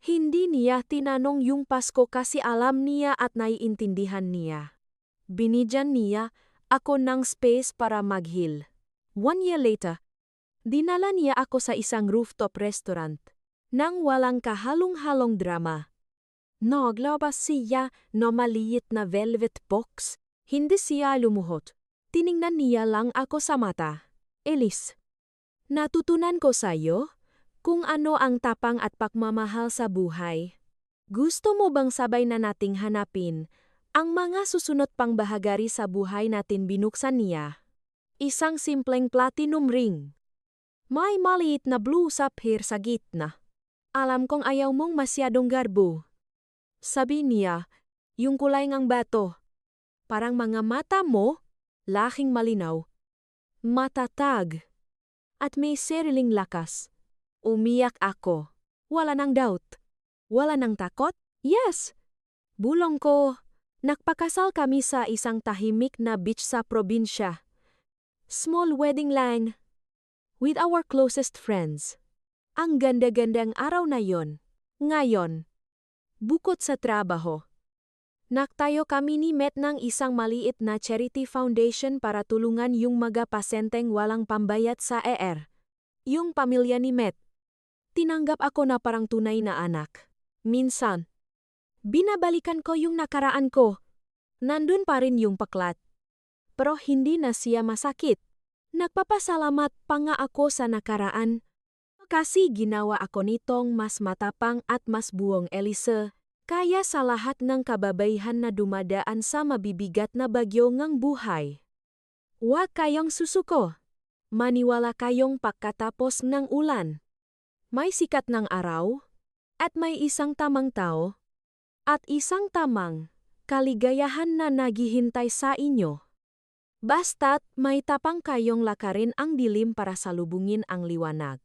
Hindi niya tinanong yung Pasko kasi alam niya at naiintindihan niya. Binigyan niya ako ng space para mag-heal. 1 year later, dinala niya ako sa isang rooftop restaurant nang walang kahalong-halong drama. Naglabas siya na maliit na velvet box. Hindi siya lumuhot. Tiningnan niya lang ako sa mata. Elise, natutunan ko sa'yo kung ano ang tapang at pagmamahal sa buhay. Gusto mo bang sabay na nating hanapin ang mga susunod pang bahagari sa buhay natin? Binuksan niya. Isang simpleng platinum ring. May maliit na blue sapphire sa gitna. Alam kong ayaw mong masyadong garbo. Sabi niya, yung kulay ng bato. Parang mga mata mo, laking malinaw. Matatag. At may sariling lakas. Umiyak ako. Wala nang doubt. Wala nang takot? Yes. Bulong ko. Nagpakasal kami sa isang tahimik na beach sa probinsya. Small wedding lang. With our closest friends. Ang ganda-gandang araw na yon. Ngayon, bukod sa trabaho, naktayo kami ni Matt ng isang maliit na charity foundation para tulungan yung mga pasenteng walang pambayad sa ER. Yung pamilya ni Matt. Tinanggap ako na parang tunay na anak. Minsan, binabalikan ko yung nakaraan ko. Nandun pa rin yung paklat. Pero hindi na siya masakit. Nagpapasalamat pa nga ako sa nakaraan. Kasi ginawa ako nitong mas matapang at mas buong Elise. Kaya sa lahat ng kababaihan na dumadaan sa mabibigat na bagyo ng buhay. Huwag kayong susuko. Maniwala kayong pagkatapos ng ulan. May sikat ng araw. At may isang tamang tao. At isang tamang kaligayahan na naghihintay sa inyo. Basta't may tapang kayong lakarin ang dilim para salubungin ang liwanag.